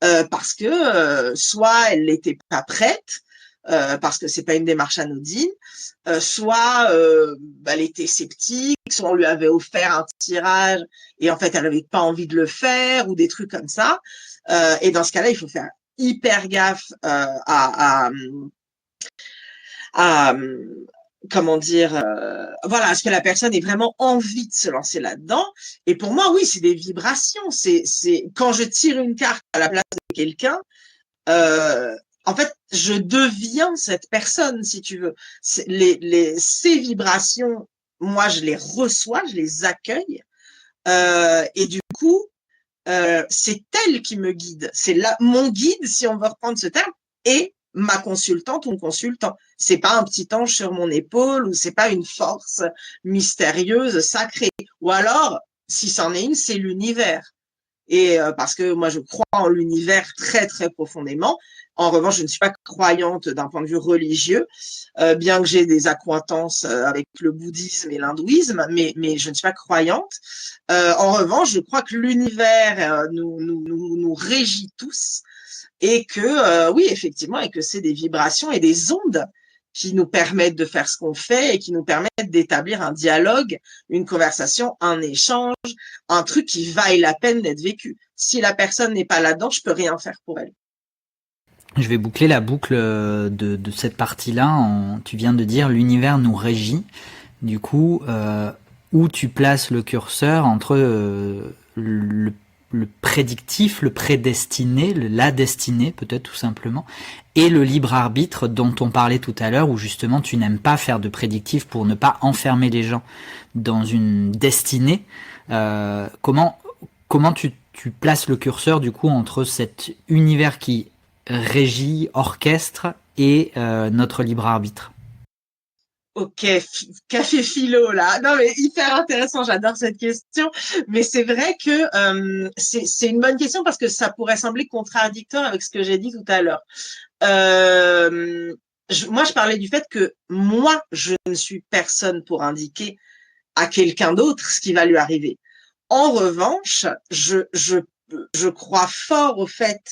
parce que soit elle n'était pas prête, parce que c'est pas une démarche anodine, soit elle était sceptique, soit on lui avait offert un tirage et en fait elle avait pas envie de le faire ou des trucs comme ça. Et dans ce cas-là, il faut faire hyper gaffe à comment dire, voilà, est-ce que la personne ait vraiment envie de se lancer là-dedans? Et pour moi, oui, c'est des vibrations. C'est quand je tire une carte à la place de quelqu'un, euh, en fait, je deviens cette personne, si tu veux. Ces vibrations, moi, je les reçois, je les accueille, et du coup, c'est elle qui me guide. C'est là mon guide, si on veut reprendre ce terme, et ma consultante ou mon consultant. C'est pas un petit ange sur mon épaule ou c'est pas une force mystérieuse, sacrée. Ou alors, si c'en est une, c'est l'univers. Et parce que moi, je crois en l'univers très, très profondément. En revanche, je ne suis pas croyante d'un point de vue religieux, bien que j'ai des accointances avec le bouddhisme et l'hindouisme, mais je ne suis pas croyante. En revanche, je crois que l'univers nous régit tous et que, oui, effectivement, et que c'est des vibrations et des ondes qui nous permettent de faire ce qu'on fait et qui nous permettent d'établir un dialogue, une conversation, un échange, un truc qui vaille la peine d'être vécu. Si la personne n'est pas là-dedans, je peux rien faire pour elle. Je vais boucler la boucle de cette partie-là. Tu viens de dire l'univers nous régit. Du coup, où tu places le curseur entre le prédictif, le prédestiné, la destinée peut-être tout simplement, et le libre arbitre dont on parlait tout à l'heure, où justement tu n'aimes pas faire de prédictif pour ne pas enfermer les gens dans une destinée. Comment tu places le curseur du coup entre cet univers qui régit, orchestre et notre libre arbitre? Ok, café philo là. Non mais hyper intéressant, j'adore cette question. Mais c'est vrai que c'est une bonne question parce que ça pourrait sembler contradictoire avec ce que j'ai dit tout à l'heure. Moi, je parlais du fait que moi, je ne suis personne pour indiquer à quelqu'un d'autre ce qui va lui arriver. En revanche, je crois fort au fait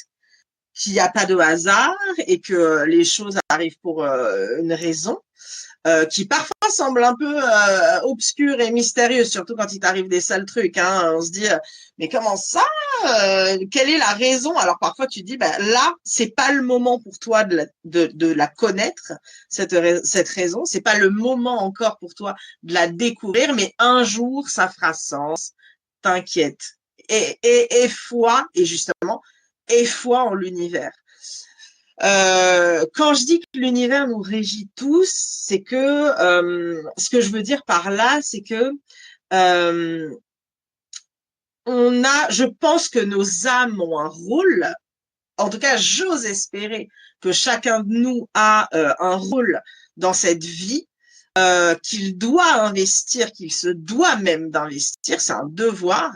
qu'il n'y a pas de hasard et que les choses arrivent pour une raison. qui parfois semblent un peu obscures et mystérieuses, surtout quand il t'arrive des sales trucs. Hein. On se dit, mais comment ça quelle est la raison? Alors parfois tu te dis, bah, là, c'est pas le moment pour toi de la connaître, cette raison. C'est pas le moment encore pour toi de la découvrir, mais un jour, ça fera sens. T'inquiète. Et foi, et justement, et foi en l'univers. Quand je dis que l'univers nous régit tous, c'est que ce que je veux dire par là, c'est que euh, je pense que nos âmes ont un rôle. En tout cas, j'ose espérer que chacun de nous a un rôle dans cette vie qu'il doit investir, qu'il se doit même d'investir. C'est un devoir.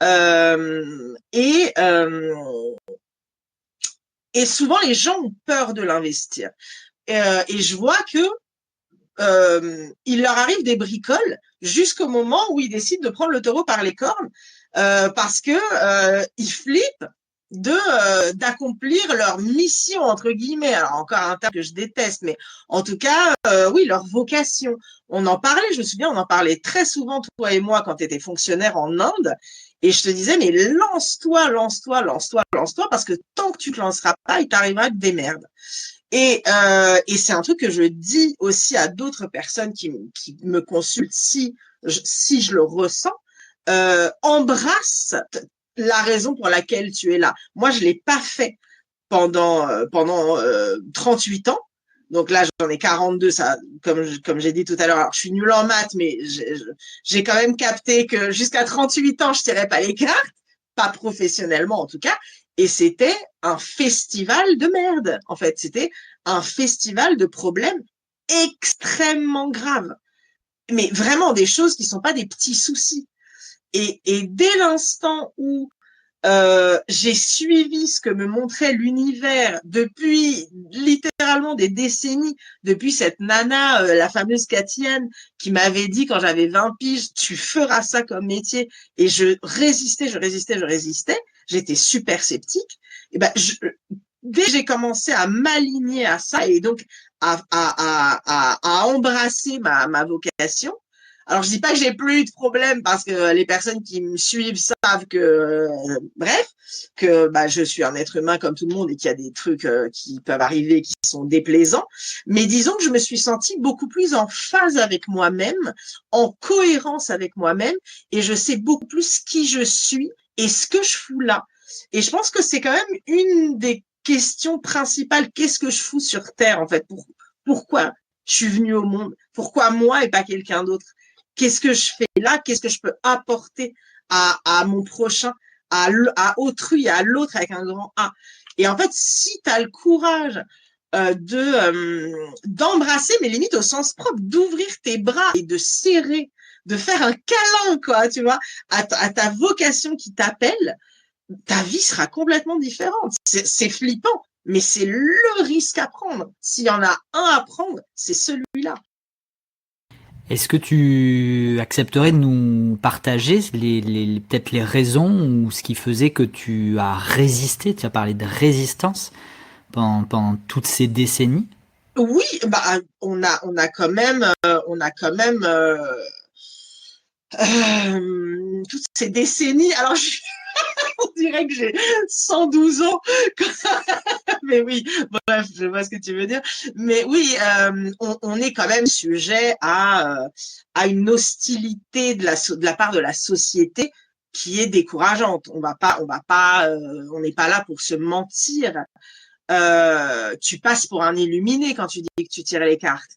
Euh, et euh, et souvent, les gens ont peur de l'investir. Et je vois que il leur arrive des bricoles jusqu'au moment où ils décident de prendre le taureau par les cornes parce que ils flippent d'accomplir leur mission entre guillemets. Alors encore un terme que je déteste, mais en tout cas, oui, leur vocation. On en parlait, je me souviens, on en parlait très souvent toi et moi quand tu étais fonctionnaire en Inde. Et je te disais, mais lance-toi, lance-toi, lance-toi, lance-toi, parce que tant que tu te lanceras pas, il t'arrivera que des merdes. Et c'est un truc que je dis aussi à d'autres personnes qui me consultent si je le ressens. Embrasse la raison pour laquelle tu es là. Moi, je l'ai pas fait pendant 38 ans. Donc là, j'en ai 42, ça, comme j'ai dit tout à l'heure. Alors, je suis nulle en maths, mais j'ai quand même capté que jusqu'à 38 ans, je tirais pas les cartes, pas professionnellement en tout cas. Et c'était un festival de merde, en fait. C'était un festival de problèmes extrêmement graves. Mais vraiment des choses qui sont pas des petits soucis. Et dès l'instant où j'ai suivi ce que me montrait l'univers depuis littéralement des décennies, depuis cette nana, la fameuse Katiane, qui m'avait dit quand j'avais 20 piges, tu feras ça comme métier. Et je résistais, je résistais, je résistais. J'étais super sceptique. Et ben, dès que j'ai commencé à m'aligner à ça et donc à embrasser ma vocation, alors, je dis pas que j'ai plus de problème parce que les personnes qui me suivent savent que, bref, que bah, je suis un être humain comme tout le monde et qu'il y a des trucs qui peuvent arriver qui sont déplaisants. Mais disons que je me suis sentie beaucoup plus en phase avec moi-même, en cohérence avec moi-même, et je sais beaucoup plus qui je suis et ce que je fous là. Et je pense que c'est quand même une des questions principales. Qu'est-ce que je fous sur Terre, en fait? Pourquoi je suis venue au monde? Pourquoi moi et pas quelqu'un d'autre? Qu'est-ce que je fais là? Qu'est-ce que je peux apporter à mon prochain, à autrui, à l'autre avec un grand A? Et en fait, si tu as le courage d'embrasser, mais limite au sens propre, d'ouvrir tes bras et de serrer, de faire un câlin, quoi, tu vois, à ta vocation qui t'appelle, ta vie sera complètement différente. C'est flippant, mais c'est le risque à prendre. S'il y en a un à prendre, c'est celui-là. Est-ce que tu accepterais de nous partager peut-être les raisons ou ce qui faisait que tu as résisté, tu as parlé de résistance pendant toutes ces décennies? Oui, bah on a quand même toutes ces décennies. Alors on dirait que j'ai 112 ans, mais oui, bref, je vois ce que tu veux dire. Mais oui, on est quand même sujet à une hostilité de la part de la société qui est décourageante. On n'est pas là pour se mentir. Tu passes pour un illuminé quand tu dis que tu tires les cartes.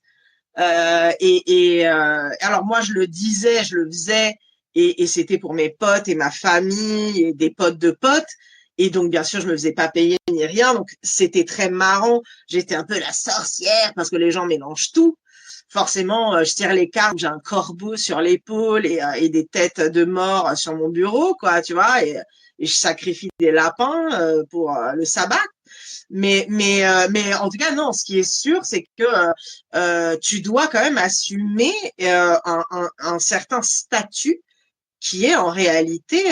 Alors moi, je le disais, je le faisais, et c'était pour mes potes et ma famille et des potes de potes. Et donc, bien sûr, je me faisais pas payer ni rien. Donc, c'était très marrant. J'étais un peu la sorcière parce que les gens mélangent tout. Forcément, je tire les cartes, j'ai un corbeau sur l'épaule et des têtes de mort sur mon bureau, quoi, tu vois, et je sacrifie des lapins pour le sabbat. Mais en tout cas, non, ce qui est sûr, c'est que tu dois quand même assumer un certain statut qui est en réalité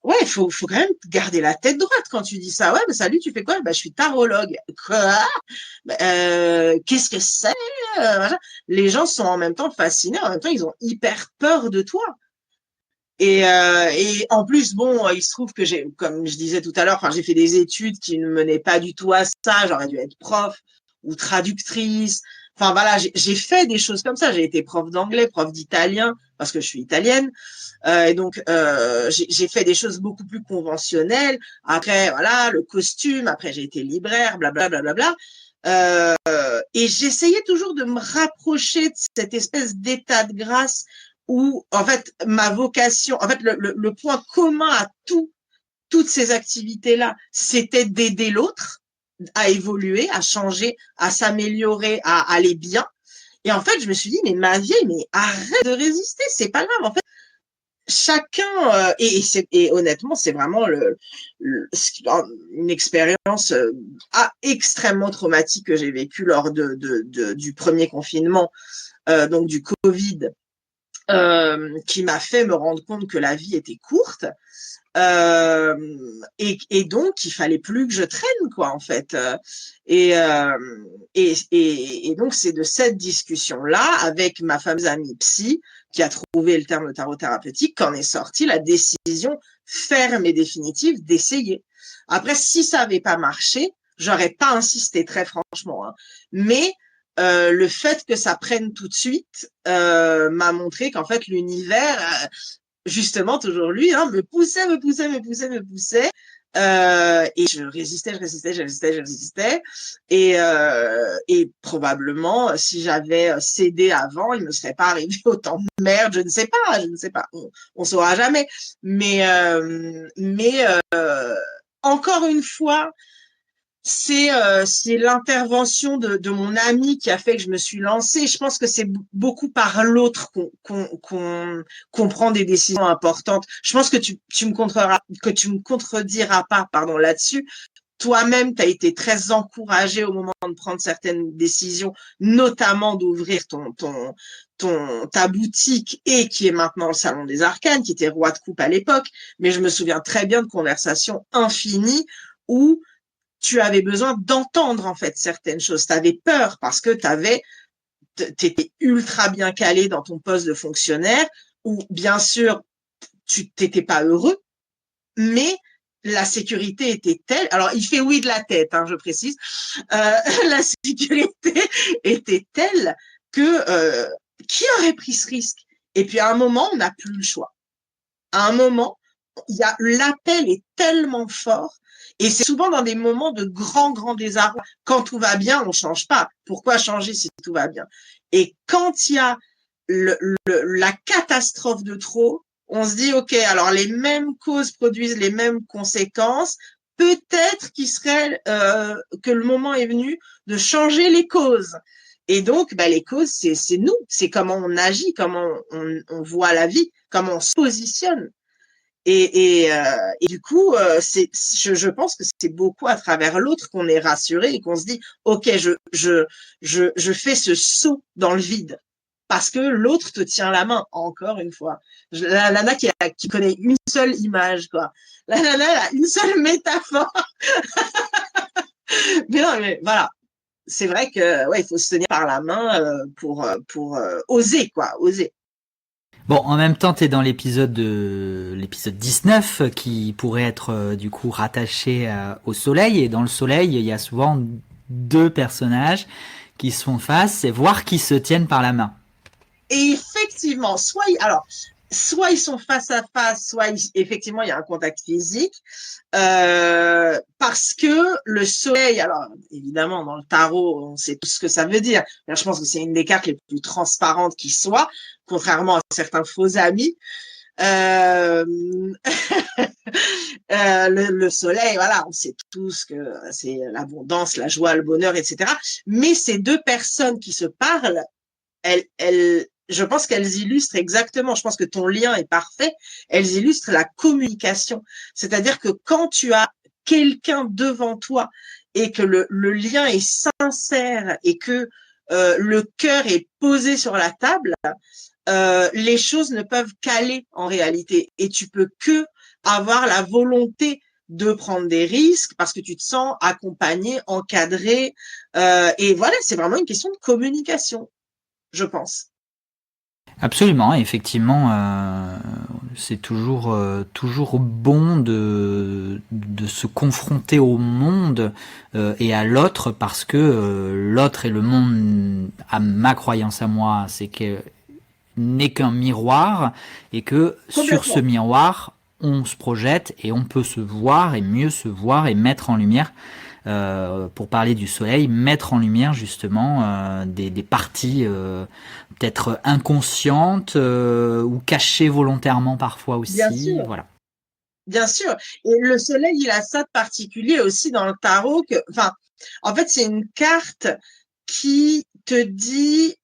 ouais, faut quand même garder la tête droite quand tu dis ça. Ouais, mais salut, tu fais quoi? Bah, je suis tarologue. Quoi? Bah, qu'est-ce que c'est? Machin. Les gens sont en même temps fascinés, en même temps, ils ont hyper peur de toi. Et en plus, bon, il se trouve que comme je disais tout à l'heure, enfin, j'ai fait des études qui ne menaient pas du tout à ça. J'aurais dû être prof ou traductrice. Enfin voilà, j'ai fait des choses comme ça. J'ai été prof d'anglais, prof d'italien parce que je suis italienne. Et donc, j'ai fait des choses beaucoup plus conventionnelles. Après, voilà, le costume. Après, j'ai été libraire, blablabla. Bla, bla, bla, et j'essayais toujours de me rapprocher de cette espèce d'état de grâce où, en fait, ma vocation, en fait, le point commun à toutes ces activités-là, c'était d'aider l'autre à évoluer, à changer, à s'améliorer, à aller bien. Et en fait, je me suis dit, mais ma vieille, mais arrête de résister, c'est pas grave. En fait, chacun, et honnêtement, c'est vraiment une expérience extrêmement traumatique que j'ai vécue lors du premier confinement, donc du Covid, qui m'a fait me rendre compte que la vie était courte. Euh, et donc, il fallait plus que je traîne, quoi, en fait. Et, euh, et donc, c'est de cette discussion-là, avec ma fameuse amie psy, qui a trouvé le terme de tarot thérapeutique, qu'en est sortie la décision ferme et définitive d'essayer. Après, si ça n'avait pas marché, j'aurais pas insisté, très franchement. Hein. Mais le fait que ça prenne tout de suite m'a montré qu'en fait, l'univers justement, toujours lui, hein, me poussait, me poussait, me poussait, me poussait. Et je résistais, je résistais, je résistais, je résistais. Et probablement, si j'avais cédé avant, il ne me serait pas arrivé autant de merde. Je ne sais pas, je ne sais pas. On saura jamais. Mais encore une fois, c'est l'intervention de mon ami qui a fait que je me suis lancée. Je pense que c'est beaucoup par l'autre qu'on prend des décisions importantes. Je pense que tu me contrediras pas, pardon, là-dessus. Toi-même, tu as été très encouragé au moment de prendre certaines décisions, notamment d'ouvrir ta boutique et qui est maintenant le Salon des Arcanes, qui était roi de coupe à l'époque. Mais je me souviens très bien de conversations infinies où tu avais besoin d'entendre en fait certaines choses. Tu avais peur parce que t'étais ultra bien calé dans ton poste de fonctionnaire où bien sûr tu t'étais pas heureux, mais la sécurité était telle. Alors il fait oui de la tête, hein, je précise. La sécurité était telle que qui aurait pris ce risque? Et puis à un moment, on n'a plus le choix. À un moment, l'appel est tellement fort et c'est souvent dans des moments de grand désarroi. Quand tout va bien, on change pas. Pourquoi changer si tout va bien? Et quand il y a la catastrophe de trop, on se dit, OK, alors les mêmes causes produisent les mêmes conséquences. Peut-être qu'il serait que le moment est venu de changer les causes. Et donc, bah, les causes, c'est nous, c'est comment on agit, comment on voit la vie, comment on se positionne. Et du coup, je pense que c'est beaucoup à travers l'autre qu'on est rassuré et qu'on se dit, OK, je fais ce saut dans le vide parce que l'autre te tient la main, encore une fois. La nana qui connaît une seule image, quoi. La nana, elle a une seule métaphore. Mais non, mais voilà. C'est vrai que, ouais, il faut se tenir par la main pour oser, quoi, oser. Bon, en même temps, t'es dans l'épisode 19 qui pourrait être du coup rattaché au soleil. Et dans le soleil, il y a souvent deux personnages qui se font face et voir qui se tiennent par la main. Et effectivement, soit ils sont face à face, soit effectivement il y a un contact physique, parce que le soleil, alors évidemment dans le tarot, on sait tout ce que ça veut dire. Je pense que c'est une des cartes les plus transparentes qui soit, contrairement à certains faux amis. Euh, le soleil, voilà, on sait tous que c'est l'abondance, la joie, le bonheur, etc. Mais ces deux personnes qui se parlent, je pense qu'elles illustrent exactement, je pense que ton lien est parfait, elles illustrent la communication. C'est-à-dire que quand tu as quelqu'un devant toi et que le lien est sincère et que le cœur est posé sur la table, les choses ne peuvent qu'aller en réalité. Et tu peux que avoir la volonté de prendre des risques parce que tu te sens accompagné, encadré. Et voilà, c'est vraiment une question de communication, je pense. Absolument, effectivement, c'est toujours bon de se confronter au monde et à l'autre parce que l'autre et le monde, à ma croyance à moi, c'est que n'est qu'un miroir et que sur ce Complètement. miroir, on se projette et on peut se voir et mieux se voir et mettre en lumière, pour parler du soleil, mettre en lumière justement des parties peut-être inconscientes ou cachées volontairement parfois Bien aussi. sûr. Voilà. Bien sûr. Et le soleil, il a ça de particulier aussi dans le tarot que, enfin, en fait, c'est une carte qui te dit,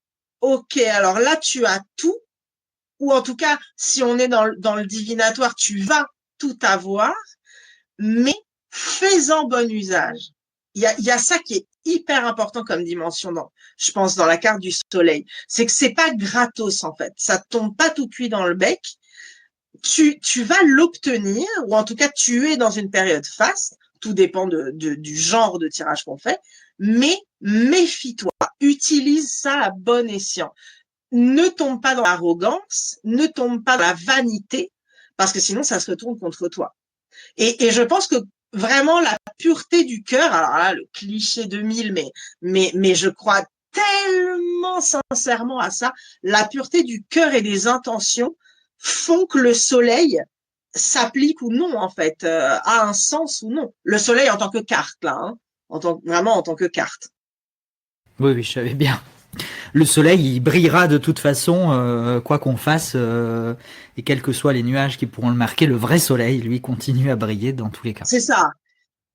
OK, alors là, tu as tout, ou en tout cas, si on est dans le divinatoire, tu vas tout avoir, mais fais-en bon usage. Il y a ça qui est hyper important comme dimension je pense, dans la carte du soleil. C'est que c'est pas gratos, en fait. Ça tombe pas tout cuit dans le bec. Tu vas l'obtenir, ou en tout cas, tu es dans une période faste. Tout dépend du genre de tirage qu'on fait. Mais méfie-toi. Utilise ça à bon escient. Ne tombe pas dans l'arrogance, ne tombe pas dans la vanité, parce que sinon, ça se retourne contre toi. Et je pense que vraiment la pureté du cœur, alors là, le cliché 2000, mais je crois tellement sincèrement à ça, la pureté du cœur et des intentions font que le soleil s'applique ou non, en fait, a un sens ou non. Le soleil en tant que carte, là, hein, vraiment en tant que carte. Oui, oui, je savais bien. Le soleil, il brillera de toute façon, quoi qu'on fasse, et quels que soient les nuages qui pourront le marquer, le vrai soleil, lui, continue à briller dans tous les cas. C'est ça.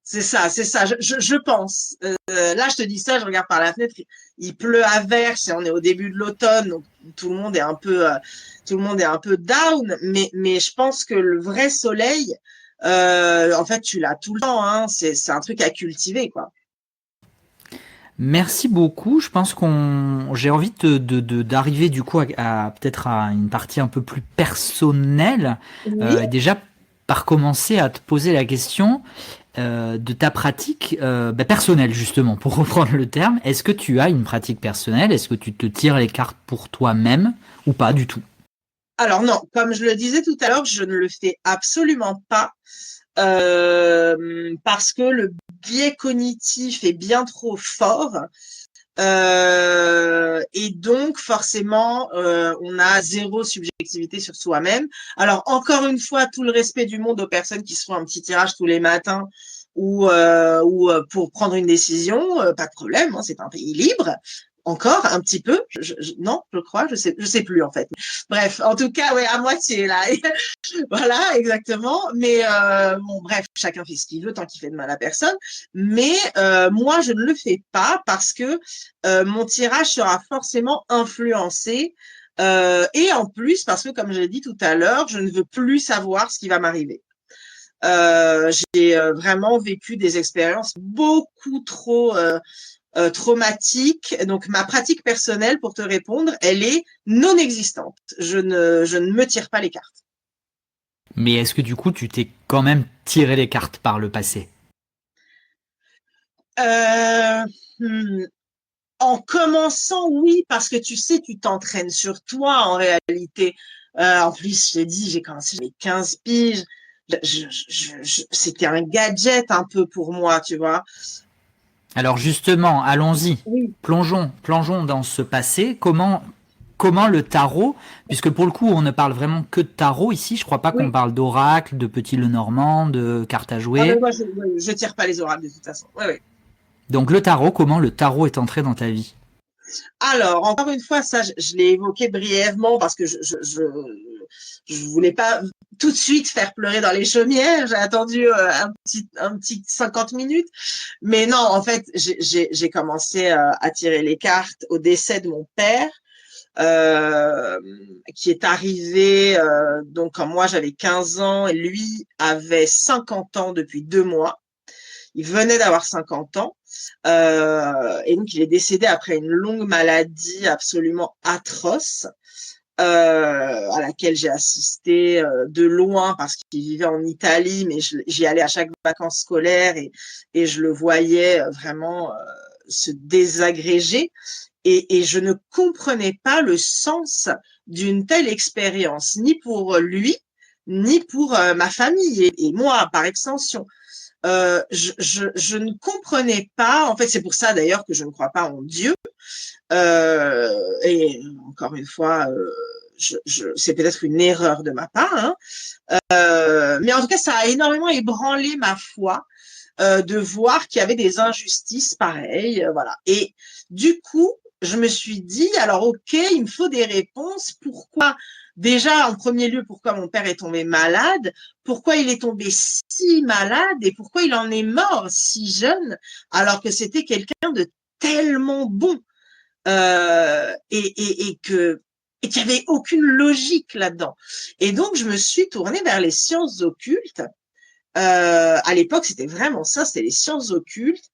C'est ça, c'est ça. Je pense. Là, je te dis ça, je regarde par la fenêtre, il pleut à verse et on est au début de l'automne, donc tout le monde est un peu, tout le monde est un peu down. Mais je pense que le vrai soleil, en fait, tu l'as tout le temps. Hein, c'est un truc à cultiver, quoi. Merci beaucoup. Je pense qu'on, j'ai envie d'arriver du coup à peut-être à une partie un peu plus personnelle. Oui. Déjà, par commencer à te poser la question de ta pratique personnelle, justement, pour reprendre le terme. Est-ce que tu as une pratique personnelle? Est-ce que tu te tires les cartes pour toi-même ou pas du tout? Alors non, comme je le disais tout à l'heure, je ne le fais absolument pas. Parce que le biais cognitif est bien trop fort. Et donc, forcément, on a zéro subjectivité sur soi-même. Alors, encore une fois, tout le respect du monde aux personnes qui se font un petit tirage tous les matins ou pour prendre une décision, pas de problème, hein, c'est un pays libre. Encore un petit peu, non, je crois, je sais plus en fait. Bref, en tout cas, ouais, à moitié là. Voilà, exactement. Mais bon, bref, chacun fait ce qu'il veut tant qu'il fait de mal à personne. Mais moi, je ne le fais pas parce que mon tirage sera forcément influencé. Et en plus, parce que comme j'ai dit tout à l'heure, je ne veux plus savoir ce qui va m'arriver. J'ai vraiment vécu des expériences beaucoup trop traumatiques. Donc, ma pratique personnelle, pour te répondre, elle est non existante. Je ne me tire pas les cartes. Mais est-ce que du coup, tu t'es quand même tiré les cartes par le passé? Euh, hmm, En commençant, oui, parce que tu sais, tu t'entraînes sur toi en réalité. En plus, je t'ai dit, j'ai commencé, j'avais 15 piges. C'était un gadget un peu pour moi, tu vois. Alors justement, allons-y. Oui, Plongeons dans ce passé. Comment le tarot, puisque pour le coup, on ne parle vraiment que de tarot ici. Je crois pas qu'on oui. parle d'oracle, de petit Lenormand, de cartes à Ah, mais jouer. moi, je tire pas les oracles de toute façon. Oui, oui. Donc le tarot, comment le tarot est entré dans ta vie? Alors, encore une fois, ça, je l'ai évoqué brièvement parce que je voulais pas tout de suite faire pleurer dans les chaumières. J'ai attendu un petit 50 minutes. Mais non, en fait, j'ai commencé à tirer les cartes au décès de mon père, euh, qui est arrivé donc quand moi j'avais 15 ans et lui avait 50 ans depuis 2 mois. Il venait d'avoir 50 ans. Et donc, il est décédé après une longue maladie absolument atroce. à laquelle j'ai assisté de loin parce qu'il vivait en Italie, mais j'y allais à chaque vacances scolaires et je le voyais vraiment se désagréger. Et je ne comprenais pas le sens d'une telle expérience, ni pour lui, ni pour ma famille et moi par extension. Je ne comprenais pas, en fait c'est pour ça d'ailleurs que je ne crois pas en Dieu, et encore une fois, c'est peut-être une erreur de ma part, hein, mais en tout cas ça a énormément ébranlé ma foi de voir qu'il y avait des injustices pareilles, voilà. Et du coup, je me suis dit, alors ok, il me faut des réponses. Pourquoi, déjà en premier lieu, pourquoi mon père est tombé malade? Pourquoi il est tombé si malade et pourquoi il en est mort si jeune alors que c'était quelqu'un de tellement bon et qu'il n'y avait aucune logique là-dedans. Et donc, je me suis tournée vers les sciences occultes. À l'époque, c'était vraiment ça, c'était les sciences occultes.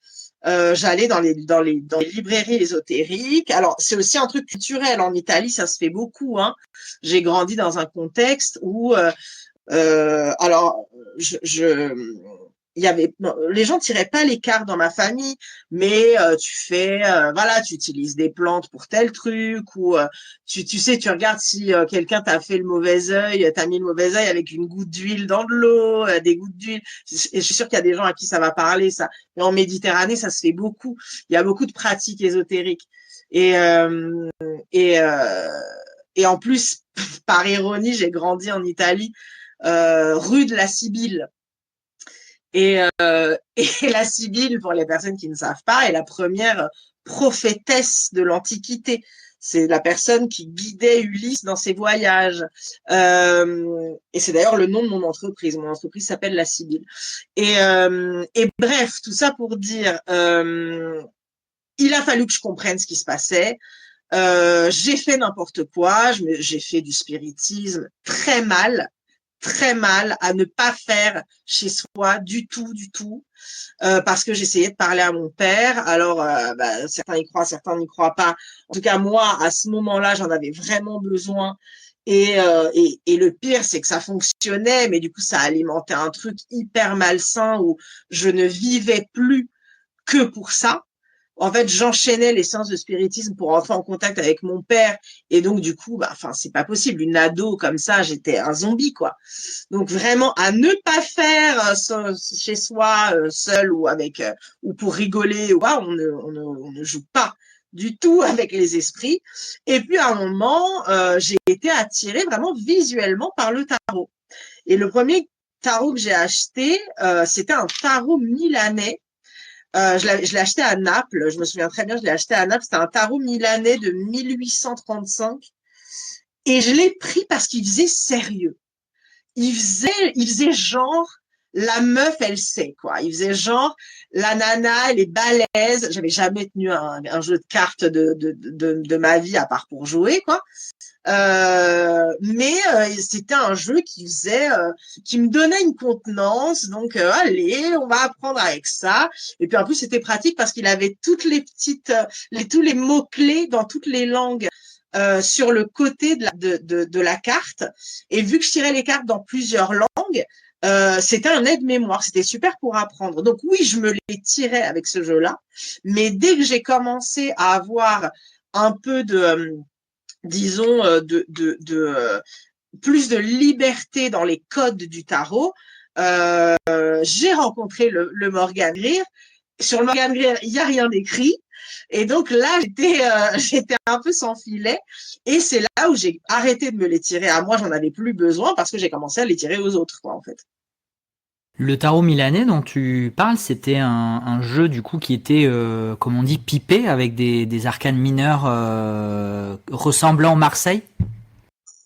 J'allais dans les librairies ésotériques. Alors, c'est aussi un truc culturel. En Italie, ça se fait beaucoup, hein. J'ai grandi dans un contexte où, alors, il y avait, les gens tiraient pas les cartes dans ma famille, mais voilà, tu utilises des plantes pour tel truc ou tu sais, tu regardes si quelqu'un t'a fait le mauvais œil, t'as mis le mauvais œil avec une goutte d'huile dans de l'eau, des gouttes d'huile. Et je suis sûre qu'il y a des gens à qui ça va parler, ça. Mais en Méditerranée, ça se fait beaucoup. Il y a beaucoup de pratiques ésotériques. Et euh, et euh, et en plus, par ironie, j'ai grandi en Italie, rue de la Sibylle. Et la Sibylle, pour les personnes qui ne savent pas, est la première prophétesse de l'Antiquité. C'est la personne qui guidait Ulysse dans ses voyages. Et c'est d'ailleurs le nom de mon entreprise. Mon entreprise s'appelle la Sibylle. Et bref, tout ça pour dire, il a fallu que je comprenne ce qui se passait. J'ai fait n'importe quoi. J'ai fait du spiritisme très mal à ne pas faire chez soi du tout, parce que j'essayais de parler à mon père. Alors, certains y croient, certains n'y croient pas. En tout cas, moi, à ce moment-là, j'en avais vraiment besoin. Et le pire, c'est que ça fonctionnait, mais du coup, ça alimentait un truc hyper malsain où je ne vivais plus que pour ça. En fait, j'enchaînais les séances de spiritisme pour entrer en contact avec mon père. Et donc, du coup, c'est pas possible. Une ado comme ça, j'étais un zombie, quoi. Donc, vraiment, à ne pas faire chez soi, seul ou avec, ou pour rigoler, on ne joue pas du tout avec les esprits. Et puis, à un moment, j'ai été attirée vraiment visuellement par le tarot. Et le premier tarot que j'ai acheté, c'était un tarot milanais. Je l'ai acheté à Naples, je me souviens très bien, je l'ai acheté à Naples, c'était un tarot milanais de 1835 et je l'ai pris parce qu'il faisait sérieux. Il faisait genre, la meuf, elle sait, quoi. Il faisait genre, la nana, elle est balèze. J'avais jamais tenu un jeu de cartes de ma vie, à part pour jouer, quoi. Mais c'était un jeu qui me donnait une contenance. Donc, allez, on va apprendre avec ça. Et puis, en plus, c'était pratique parce qu'il avait toutes les petites, tous les mots-clés dans toutes les langues. Sur le côté de la carte. Et vu que je tirais les cartes dans plusieurs langues, c'était un aide-mémoire. C'était super pour apprendre. Donc oui, je me les tirais avec ce jeu-là. Mais dès que j'ai commencé à avoir un peu disons, plus de liberté dans les codes du tarot, j'ai rencontré le Morgan Greer. Sur le Morgan Greer, il n'y a rien d'écrit. Et donc là, j'étais un peu sans filet. Et c'est là où j'ai arrêté de me les tirer à moi. J'en avais plus besoin parce que j'ai commencé à les tirer aux autres, quoi, en fait. Le tarot milanais dont tu parles, c'était un jeu du coup qui était, comme on dit, pipé avec des arcanes mineures ressemblant Marseille.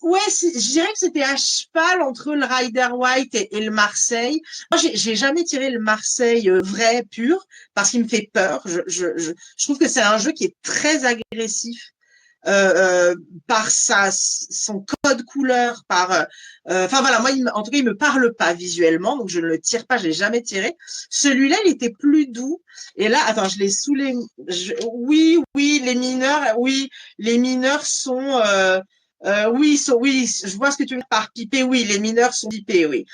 Ouais, je dirais que c'était à cheval entre le Rider White et le Marseille. Moi, j'ai jamais tiré le Marseille vrai, pur, parce qu'il me fait peur. Je trouve que c'est un jeu qui est très agressif. Par son code couleur, enfin voilà, moi, en tout cas, il me parle pas visuellement, donc je ne le tire pas, je l'ai jamais tiré. Celui-là, il était plus doux. Et là, attends, je l'ai sous les, oui, les mineurs sont Oui, oui, je vois ce que tu veux dire par pipé. Oui, les mineurs sont pipés, oui.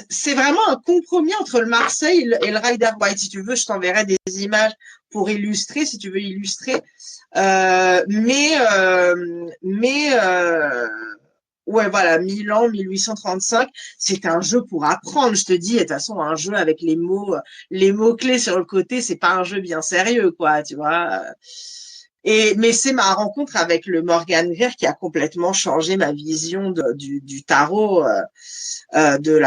C'est vraiment un compromis entre le Marseille et le Rider White. Si tu veux, je t'enverrai des images pour illustrer, si tu veux illustrer. Ouais, voilà, Milan, 1835, c'est un jeu pour apprendre, je te dis. Et de toute façon, un jeu avec les mots-clés sur le côté, c'est pas un jeu bien sérieux, quoi, tu vois. Mais c'est ma rencontre avec le Morgan Greer qui a complètement changé ma vision du tarot, de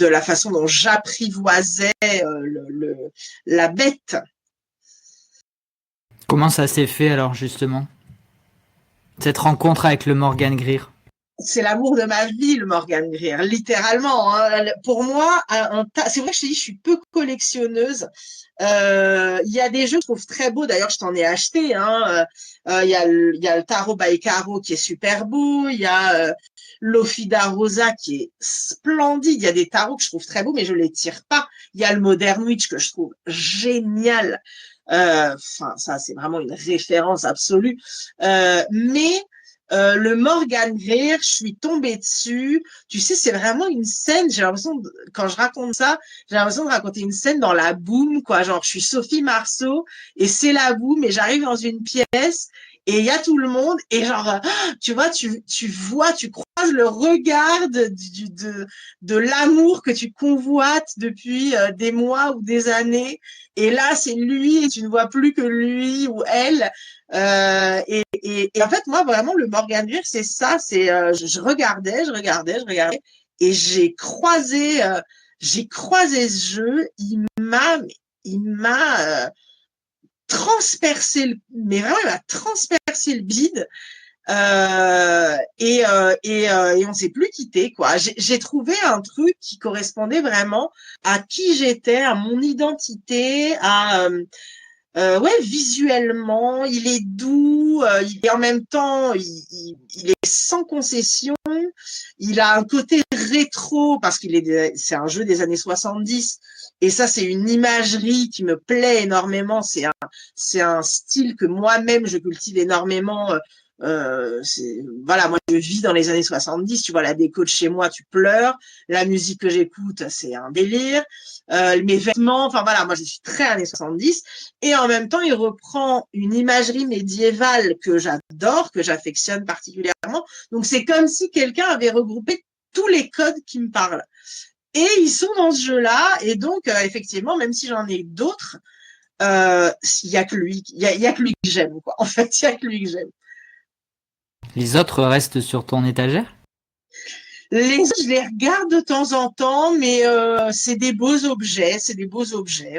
la façon dont j'apprivoisais la bête. Comment ça s'est fait alors justement, cette rencontre avec le Morgan Greer? C'est l'amour de ma vie, le Morgan Greer, littéralement. Hein. Pour moi, c'est vrai que je te dis, je suis peu collectionneuse. Il y a des jeux que je trouve très beaux. D'ailleurs, je t'en ai acheté. Hein. Il y a le Tarot by Caro qui est super beau. Il y a l'Ophida Rosa qui est splendide. Il y a des tarots que je trouve très beaux, mais je les tire pas. Il y a le Modern Witch que je trouve génial. Enfin, ça, c'est vraiment une référence absolue. Mais le Morgan Greer, je suis tombée dessus. Tu sais, c'est vraiment une scène. J'ai l'impression, quand je raconte ça, j'ai l'impression de raconter une scène dans la boum, quoi. Genre, je suis Sophie Marceau et c'est la boum et j'arrive dans une pièce et il y a tout le monde et genre, tu vois, tu croises le regard de l'amour que tu convoites depuis des mois ou des années. Et là, c'est lui et tu ne vois plus que lui ou elle. Et en fait, moi, vraiment, le Morgan Greer, c'est ça. C'est, je regardais, et j'ai croisé ce jeu. Il m'a transpercé, mais vraiment, il m'a transpercé le bide. Et on s'est plus quitté, quoi. J'ai trouvé un truc qui correspondait vraiment à qui j'étais, à mon identité, ouais, visuellement, il est doux, et en même temps, il est sans concession. Il a un côté rétro parce c'est un jeu des années 70. Et ça, c'est une imagerie qui me plaît énormément. C'est un style que moi-même je cultive énormément. Voilà, moi je vis dans les années 70. Tu vois la déco de chez moi, tu pleures. La musique que j'écoute, c'est un délire. Mes vêtements, enfin voilà, moi je suis très années 70. Et en même temps, il reprend une imagerie médiévale que j'adore, que j'affectionne particulièrement. Donc, c'est comme si quelqu'un avait regroupé tous les codes qui me parlent. Et ils sont dans ce jeu-là. Et donc, effectivement, même si j'en ai d'autres, il y a que lui, il y a que lui que j'aime, quoi. En fait, il y a que lui que j'aime. Les autres restent sur ton étagère? Les autres, je les regarde de temps en temps, mais c'est des beaux objets,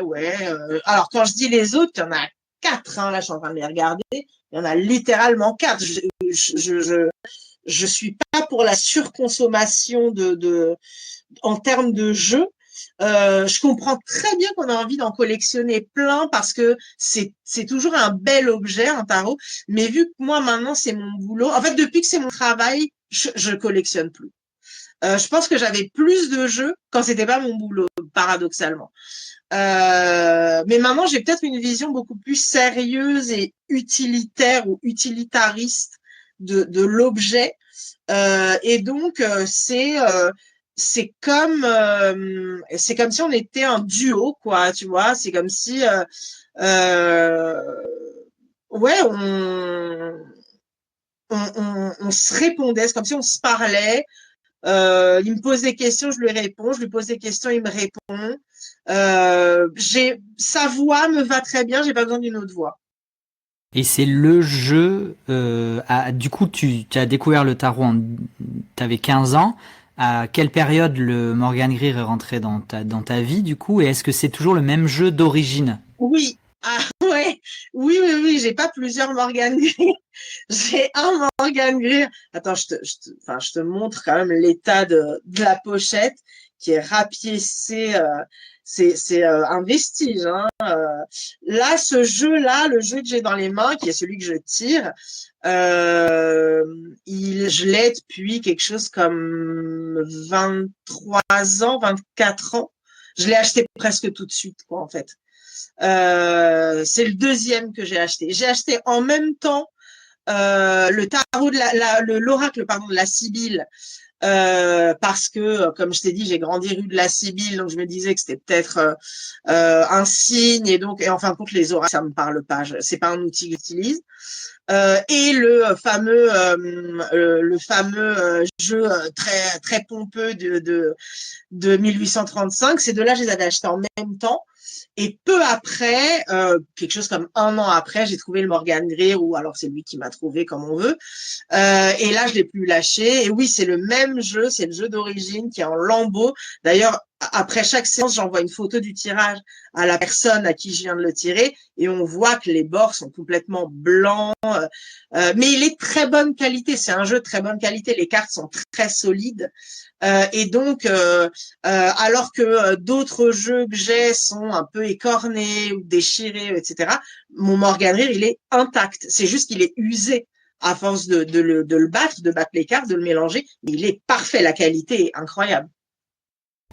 ouais. Alors, quand je dis les autres, il y en a quatre, hein, là, je suis en train de les regarder. Il y en a littéralement quatre. Je suis pas pour la surconsommation en termes de jeux. Je comprends très bien qu'on a envie d'en collectionner plein parce que c'est toujours un bel objet, un tarot. Mais vu que moi, maintenant, c'est mon boulot. En fait, depuis que c'est mon travail, je collectionne plus. Je pense que j'avais plus de jeux quand c'était pas mon boulot, paradoxalement. Mais maintenant, j'ai peut-être une vision beaucoup plus sérieuse et utilitaire ou utilitariste de l'objet. Et donc, c'est comme si on était un duo, quoi, tu vois. C'est comme si, euh, ouais, on se répondait, c'est comme si on se parlait. Il me pose des questions, je lui réponds. Je lui pose des questions, il me répond. Sa voix me va très bien, j'ai pas besoin d'une autre voix. Et c'est le jeu. Du coup, tu as découvert le tarot, t'avais 15 ans. À quelle période le Morgan Greer est rentré dans ta vie, du coup? Et est-ce que c'est toujours le même jeu d'origine? Oui. Ah ouais, oui, j'ai pas plusieurs Morgan Greer. J'ai un Morgan Greer. Attends, je te montre quand même l'état de la pochette qui est rapiécé. C'est un vestige. Hein. Là, ce jeu-là, le jeu que j'ai dans les mains, qui est celui que je tire, je l'ai depuis quelque chose comme 23 ans, 24 ans. Je l'ai acheté presque tout de suite, quoi, en fait. C'est le deuxième que j'ai acheté. J'ai acheté en même temps le tarot de l'oracle, pardon, de la Sibylle, parce que, comme je t'ai dit, j'ai grandi rue de la Sibylle, donc je me disais que c'était peut-être un signe, et en fin de compte, les oracles, ça me parle pas. C'est pas un outil que j'utilise. Et le fameux jeu très très pompeux de 1835. Ces deux-là, je les avais achetés en même temps. Et peu après, quelque chose comme un an après, j'ai trouvé le Morgan Greer, ou alors c'est lui qui m'a trouvé, comme on veut. Et là, je l'ai plus lâché. Et oui, c'est le même jeu, c'est le jeu d'origine qui est en lambeaux. D'ailleurs, après chaque séance, j'envoie une photo du tirage à la personne à qui je viens de le tirer, et on voit que les bords sont complètement blancs. Mais il est très bonne qualité. C'est un jeu de très bonne qualité. Les cartes sont très solides. Et donc, alors que d'autres jeux que j'ai sont un peu écornés ou déchirés, etc., mon Morgan Greer, il est intact. C'est juste qu'il est usé à force de le battre, de battre les cartes, de le mélanger. Mais il est parfait, la qualité est incroyable.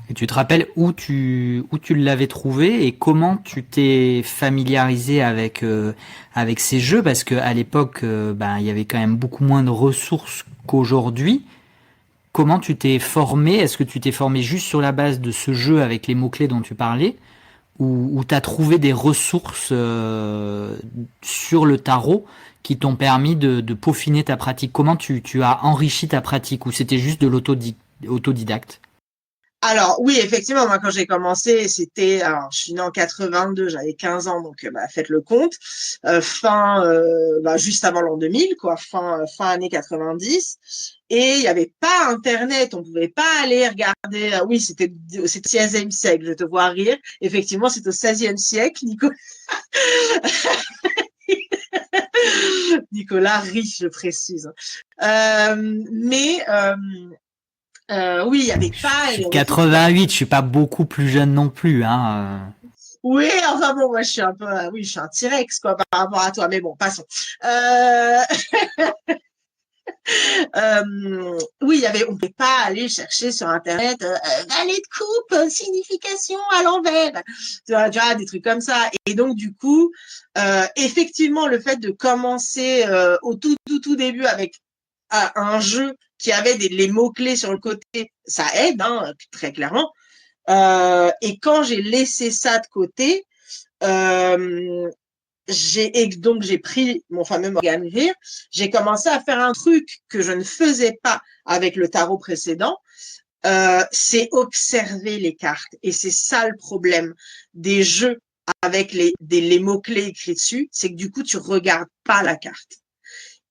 Et tu te rappelles où tu l'avais trouvé et comment tu t'es familiarisé avec ces jeux parce que à l'époque, il y avait quand même beaucoup moins de ressources qu'aujourd'hui. Comment tu t'es formé? Est-ce que tu t'es formé juste sur la base de ce jeu avec les mots-clés dont tu parlais ou tu as trouvé des ressources sur le tarot qui t'ont permis de peaufiner ta pratique? Comment tu as enrichi ta pratique ou c'était juste de l'autodidacte? Alors oui, effectivement, moi quand j'ai commencé, alors je suis née en 82, j'avais 15 ans, donc faites le compte, juste avant l'an 2000, quoi, fin année 90, et il n'y avait pas Internet, on pouvait pas aller regarder. Oui, c'était au 16e siècle, je te vois rire. Effectivement, c'est au 16e siècle, Nicolas. Nicolas riche, je précise. Oui, il n'y avait Je pas suis les de ressources. 88, je suis pas beaucoup plus jeune non plus, hein. Oui, enfin bon, moi je suis un peu, oui, je suis un T-Rex quoi par rapport à toi, mais bon, passons. Euh, oui, on ne pouvait pas aller chercher sur Internet valet de coupe, signification à l'envers, tu vois, des trucs comme ça. Et donc du coup, effectivement, le fait de commencer au tout début avec un jeu qui avait les mots-clés sur le côté, ça aide, hein, très clairement. Et quand j'ai laissé ça de côté, euh, j'ai pris mon fameux Morgan Greer, j'ai commencé à faire un truc que je ne faisais pas avec le tarot précédent, c'est observer les cartes. Et c'est ça le problème des jeux avec les mots-clés écrits dessus, c'est que du coup, tu regardes pas la carte.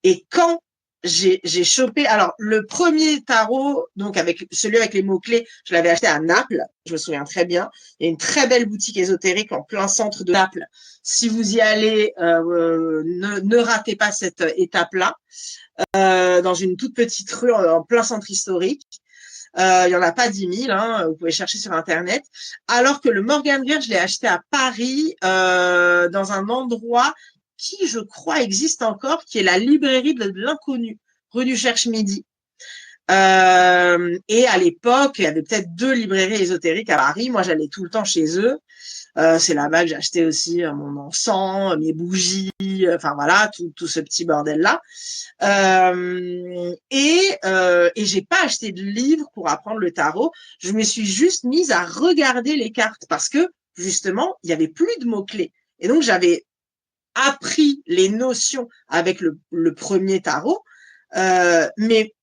Et quand j'ai chopé, alors le premier tarot, donc avec celui avec les mots-clés, je l'avais acheté à Naples, je me souviens très bien. Il y a une très belle boutique ésotérique en plein centre de Naples. Si vous y allez, ne ratez pas cette étape-là, dans une toute petite rue en plein centre historique. Il y en a pas 10 000, hein, vous pouvez chercher sur Internet. Alors que le Morgan Greer, je l'ai acheté à Paris, dans un endroit qui, je crois, existe encore, qui est la librairie de l'Inconnu, rue du Cherche-Midi. Et à l'époque, il y avait peut-être 2 librairies ésotériques à Paris. Moi, j'allais tout le temps chez eux. C'est là-bas que j'ai acheté aussi mon encens, mes bougies, enfin voilà, tout ce petit bordel-là. Et j'ai pas acheté de livre pour apprendre le tarot. Je me suis juste mise à regarder les cartes parce que justement, il y avait plus de mots-clés. Et donc, j'avais appris les notions avec le premier tarot. Mais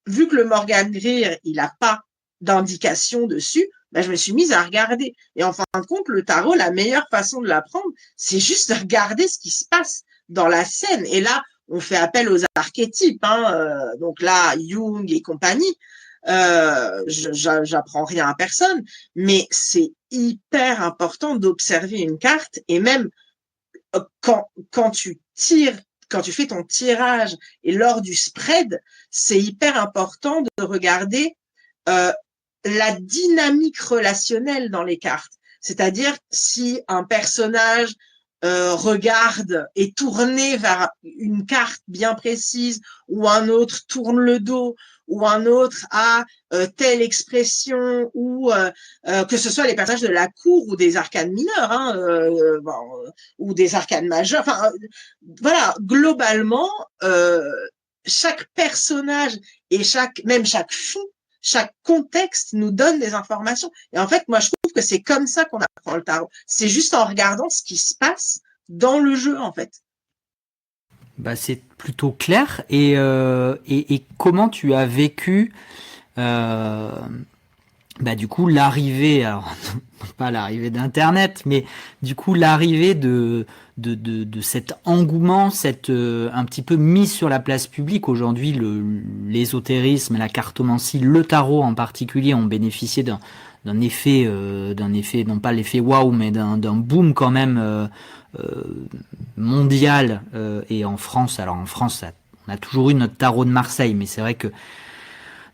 vu que le Morgan Greer, il a pas d'indication dessus, ben, je me suis mise à regarder. Et en fin de compte, le tarot, la meilleure façon de l'apprendre, c'est juste de regarder ce qui se passe dans la scène. Et là, on fait appel aux archétypes, hein, donc là, Jung et compagnie. J'apprends rien à personne, mais c'est hyper important d'observer une carte et même quand tu tires, quand tu fais ton tirage et lors du spread, c'est hyper important de regarder euh, la dynamique relationnelle dans les cartes. C'est-à-dire si un personnage regarde est tourné vers une carte bien précise ou un autre tourne le dos ou un autre a telle expression, ou que ce soit les personnages de la cour ou des arcanes mineurs, hein, ou des arcanes majeures. Enfin, voilà, globalement, chaque personnage et même chaque fond, chaque contexte nous donne des informations. Et en fait, moi, je trouve que c'est comme ça qu'on apprend le tarot. C'est juste en regardant ce qui se passe dans le jeu, en fait. Bah, c'est plutôt clair. Et comment tu as vécu euh, bah, du coup l'arrivée, alors pas l'arrivée d'Internet, mais du coup l'arrivée de cet engouement, cette un petit peu mise sur la place publique. Aujourd'hui, l'ésotérisme, la cartomancie, le tarot en particulier ont bénéficié d'un effet, non pas l'effet waouh, mais d'un boom quand même mondial. Et en France, alors en France, on a toujours eu notre tarot de Marseille, mais c'est vrai que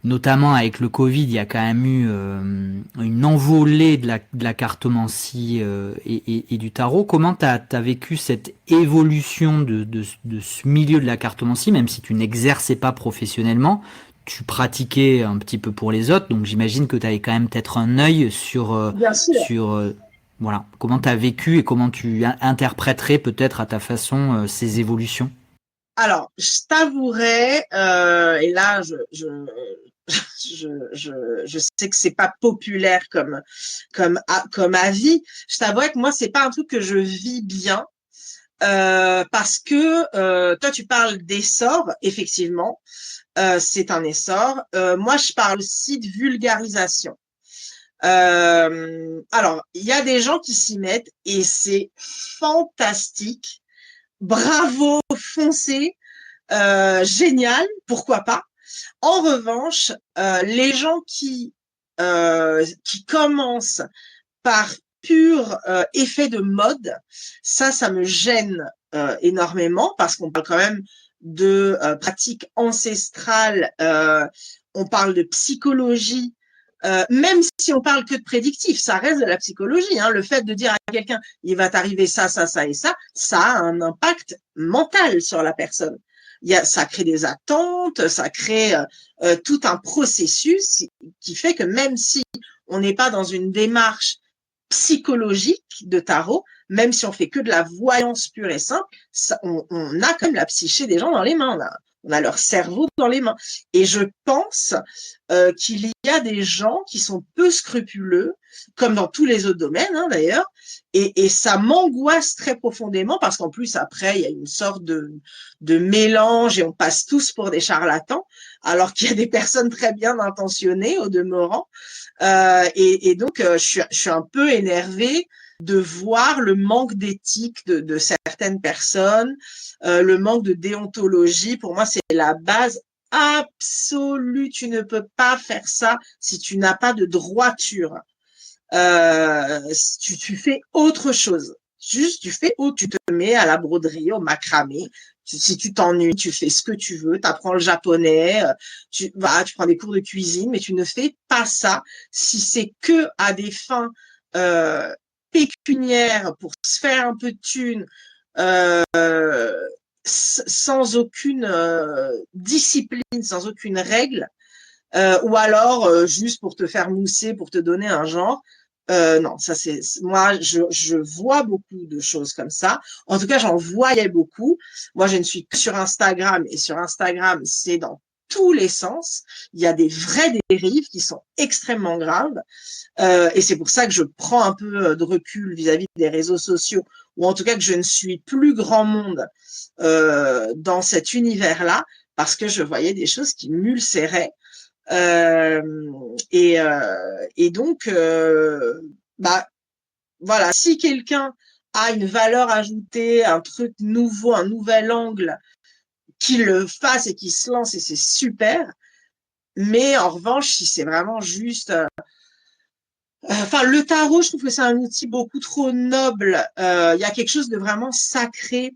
notamment avec le Covid, il y a quand même eu une envolée de la cartomancie et du tarot. Comment tu as vécu cette évolution de ce milieu de la cartomancie, même si tu n'exerçais pas professionnellement, tu pratiquais un petit peu pour les autres, donc j'imagine que tu avais quand même peut-être un œil Bien sûr. voilà, comment tu as vécu et comment tu interpréterais peut-être à ta façon ces évolutions. Alors, je t'avouerai, et là, je sais que c'est pas populaire comme avis. Je t'avouerai que moi, c'est pas un truc que je vis bien. Parce que toi, tu parles d'essor, effectivement, c'est un essor. Moi, je parle aussi de vulgarisation. Alors, il y a des gens qui s'y mettent et c'est fantastique. Bravo, foncez, génial, pourquoi pas. En revanche, les gens qui commencent par pur effet de mode, ça me gêne énormément parce qu'on parle quand même de pratiques ancestrales, on parle de psychologie, même si on parle que de prédictif, ça reste de la psychologie. Hein. Le fait de dire à quelqu'un, il va t'arriver ça, ça, ça et ça a un impact mental sur la personne. Ça crée des attentes, ça crée tout un processus qui fait que même si on n'est pas dans une démarche psychologique de tarot, même si on fait que de la voyance pure et simple, on a quand même la psyché des gens dans les mains. On a leur cerveau dans les mains. Et je pense qu'il y a des gens qui sont peu scrupuleux, comme dans tous les autres domaines hein, d'ailleurs, et ça m'angoisse très profondément parce qu'en plus après il y a une sorte de mélange et on passe tous pour des charlatans, alors qu'il y a des personnes très bien intentionnées au demeurant. Et donc, je suis un peu énervée de voir le manque d'éthique de certaines personnes, le manque de déontologie. Pour moi, c'est la base absolue. Tu ne peux pas faire ça si tu n'as pas de droiture. Tu fais autre chose. Juste, tu fais autre, tu te mets à la broderie, au macramé. Si tu t'ennuies, tu fais ce que tu veux, tu apprends le japonais, tu prends des cours de cuisine, mais tu ne fais pas ça si c'est que à des fins pécuniaires pour se faire un peu de thunes, sans aucune discipline, sans aucune règle, ou alors juste pour te faire mousser, pour te donner un genre. Non, ça c'est moi, je vois beaucoup de choses comme ça. En tout cas, j'en voyais beaucoup. Moi, je ne suis que sur Instagram et sur Instagram, c'est dans tous les sens. Il y a des vraies dérives qui sont extrêmement graves. Et c'est pour ça que je prends un peu de recul vis-à-vis des réseaux sociaux, ou en tout cas que je ne suis plus grand monde dans cet univers-là, parce que je voyais des choses qui m'ulcéraient. Euh, et donc, bah, voilà, si quelqu'un a une valeur ajoutée, un truc nouveau, un nouvel angle, qu'il le fasse et qu'il se lance, et c'est super. Mais en revanche, si c'est vraiment juste... Enfin, le tarot, je trouve que c'est un outil beaucoup trop noble. Il y a quelque chose de vraiment sacré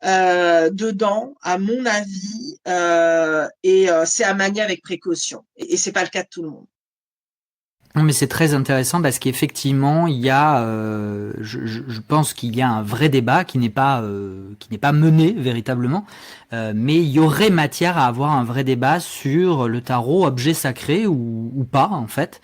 dedans, à mon avis, et c'est à manier avec précaution. Et c'est pas le cas de tout le monde. Non, mais c'est très intéressant parce qu'effectivement, il y a, je pense qu'il y a un vrai débat qui n'est pas mené véritablement, mais il y aurait matière à avoir un vrai débat sur le tarot, objet sacré ou pas en fait.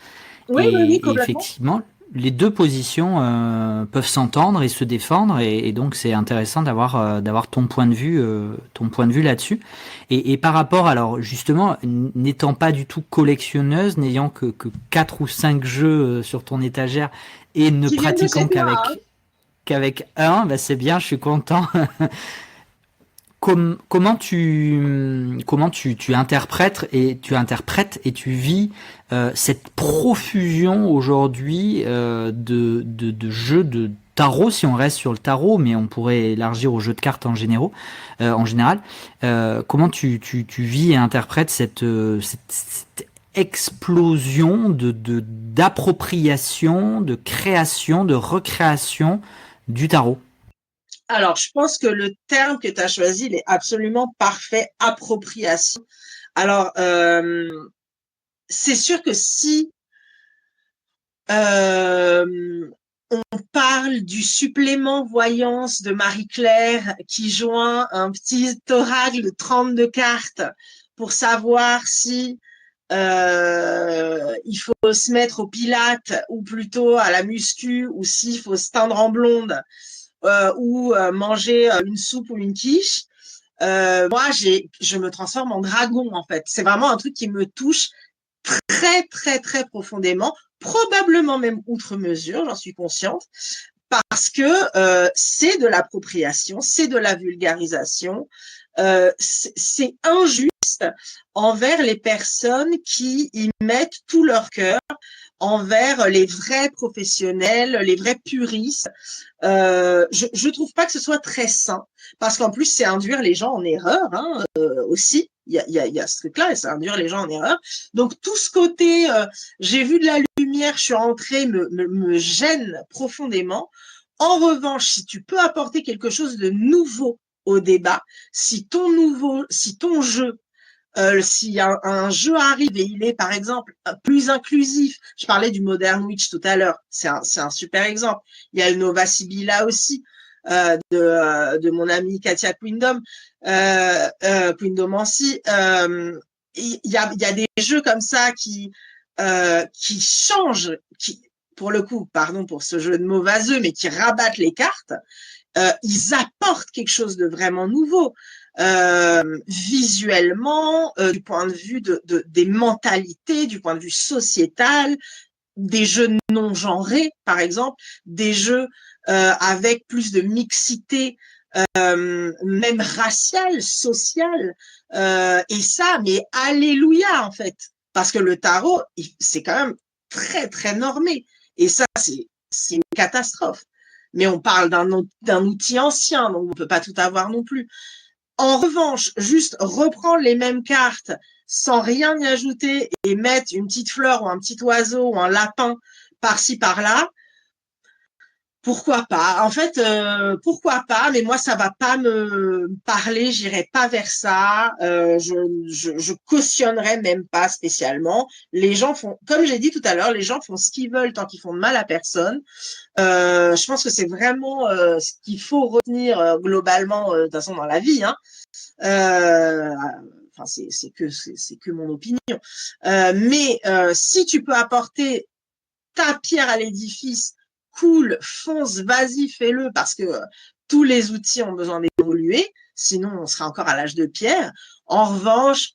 Oui, oui, oui, Et complètement. effectivement, les deux positions peuvent s'entendre et se défendre, et donc c'est intéressant d'avoir ton point de vue là-dessus. Et par rapport, alors justement, n'étant pas du tout collectionneuse, n'ayant que 4 ou 5 jeux sur ton étagère et ne Qui viennent de chez pratiquant toi, hein. qu'avec un, bah c'est bien, je suis content. Tu interprètes et tu vis cette profusion aujourd'hui de jeux de tarot, si on reste sur le tarot, mais on pourrait élargir aux jeux de cartes en général. Comment tu vis et interprètes cette explosion d'appropriation, de création, de recréation du tarot? Alors, je pense que le terme que tu as choisi, il est absolument parfait, appropriation. Alors, c'est sûr que si euh, on parle du supplément voyance de Marie-Claire qui joint un petit oracle de 32 cartes pour savoir si il faut se mettre au pilate ou plutôt à la muscu ou s'il faut se teindre en blonde ou manger une soupe ou une quiche. Moi, je me transforme en dragon en fait. C'est vraiment un truc qui me touche très très très profondément, probablement même outre mesure, j'en suis consciente, parce que c'est de l'appropriation, c'est de la vulgarisation, c'est injuste envers les personnes qui y mettent tout leur cœur, envers les vrais professionnels, les vrais puristes. Je trouve pas que ce soit très sain, parce qu'en plus c'est induire les gens en erreur hein, aussi. Il y a ce truc-là, et c'est induire les gens en erreur. Donc tout ce côté, j'ai vu de la lumière, je suis rentrée, me gêne profondément. En revanche, si tu peux apporter quelque chose de nouveau au débat, si ton jeu si un jeu arrive et il est, par exemple, plus inclusif, je parlais du Modern Witch tout à l'heure, c'est un super exemple. Il y a le Nova Sibylla aussi, de mon amie Katia Quindomancy. Il y a des jeux comme ça qui changent, qui, pour le coup, pardon pour ce jeu de mots vaseux, mais qui rabattent les cartes. Ils apportent quelque chose de vraiment nouveau. Visuellement, du point de vue des mentalités, du point de vue sociétal, des jeux non genrés, par exemple, des jeux avec plus de mixité, même raciale, sociale, et ça, mais alléluia en fait, parce que le tarot, c'est quand même très très normé, et ça, c'est une catastrophe. Mais on parle d'un outil ancien, donc on peut pas tout avoir non plus. En revanche, juste reprendre les mêmes cartes sans rien y ajouter et mettre une petite fleur ou un petit oiseau ou un lapin par-ci par-là, pourquoi pas? En fait, pourquoi pas? Mais moi, ça va pas me parler. J'irai pas vers ça. Je cautionnerai même pas spécialement. Les gens font, comme j'ai dit tout à l'heure, les gens font ce qu'ils veulent tant qu'ils font de mal à personne. Je pense que c'est vraiment ce qu'il faut retenir globalement, de toute façon dans la vie. Hein. Euh, enfin, c'est que mon opinion. Mais si tu peux apporter ta pierre à l'édifice, cool, fonce, vas-y, fais-le, parce que tous les outils ont besoin d'évoluer, sinon on sera encore à l'âge de pierre. En revanche,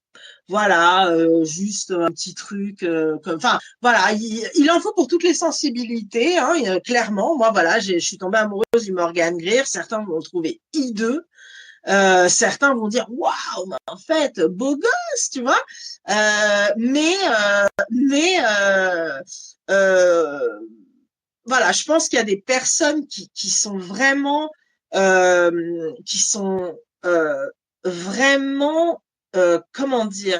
voilà, juste un petit truc, enfin, voilà, il en faut pour toutes les sensibilités, hein, clairement. Moi, voilà, je suis tombée amoureuse du Morgan Greer, certains vont le trouver hideux, certains vont dire waouh, mais en fait, beau gosse, tu vois. Mais euh, voilà, je pense qu'il y a des personnes qui sont vraiment, qui sont vraiment, comment dire,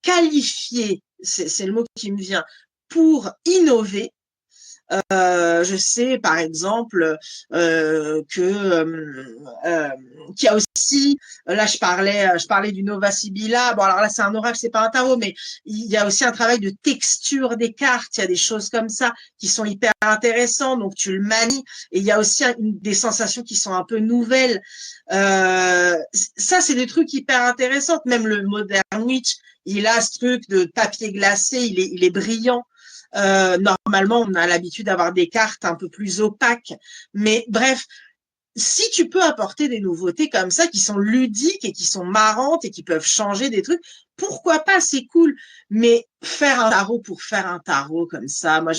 qualifiées, c'est le mot qui me vient, pour innover Je sais, par exemple, qu'il y a aussi, là, je parlais du Nova Sibylla. Bon, alors là, c'est un oracle, c'est pas un tarot, mais il y a aussi un travail de texture des cartes. Il y a des choses comme ça qui sont hyper intéressantes. Donc, tu le manies. Et il y a aussi des sensations qui sont un peu nouvelles. Ça, c'est des trucs hyper intéressants. Même le Modern Witch, il a ce truc de papier glacé. Il est brillant. Normalement, on a l'habitude d'avoir des cartes un peu plus opaques. Mais bref, si tu peux apporter des nouveautés comme ça qui sont ludiques et qui sont marrantes et qui peuvent changer des trucs, pourquoi pas, c'est cool. Mais faire un tarot pour faire un tarot comme ça, moi,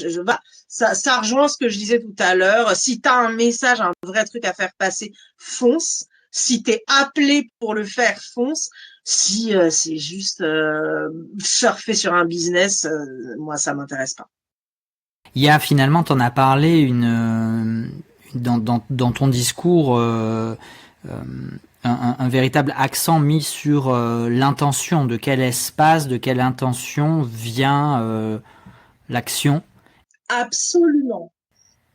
ça rejoint ce que je disais tout à l'heure. Si tu as un message, un vrai truc à faire passer, fonce. Si tu es appelé pour le faire, fonce. Si c'est juste surfer sur un business, moi, ça m'intéresse pas. Il y a finalement, t'en as parlé dans ton discours, euh, un véritable accent mis sur l'intention, de quel espace, de quelle intention vient l'action. Absolument.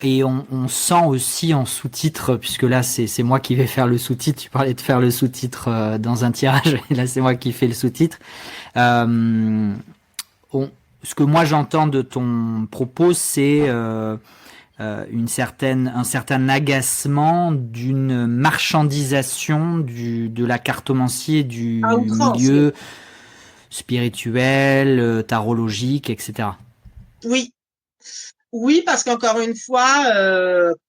Et on sent aussi en sous-titre, puisque là c'est moi qui vais faire le sous-titre, tu parlais de faire le sous-titre dans un tirage, et là c'est moi qui fais le sous-titre. Euh, Ce que moi j'entends de ton propos, c'est un certain agacement d'une marchandisation de la cartomancie, du À outrance, oui. milieu spirituel, tarologique, etc. Oui, oui, parce qu'encore une fois,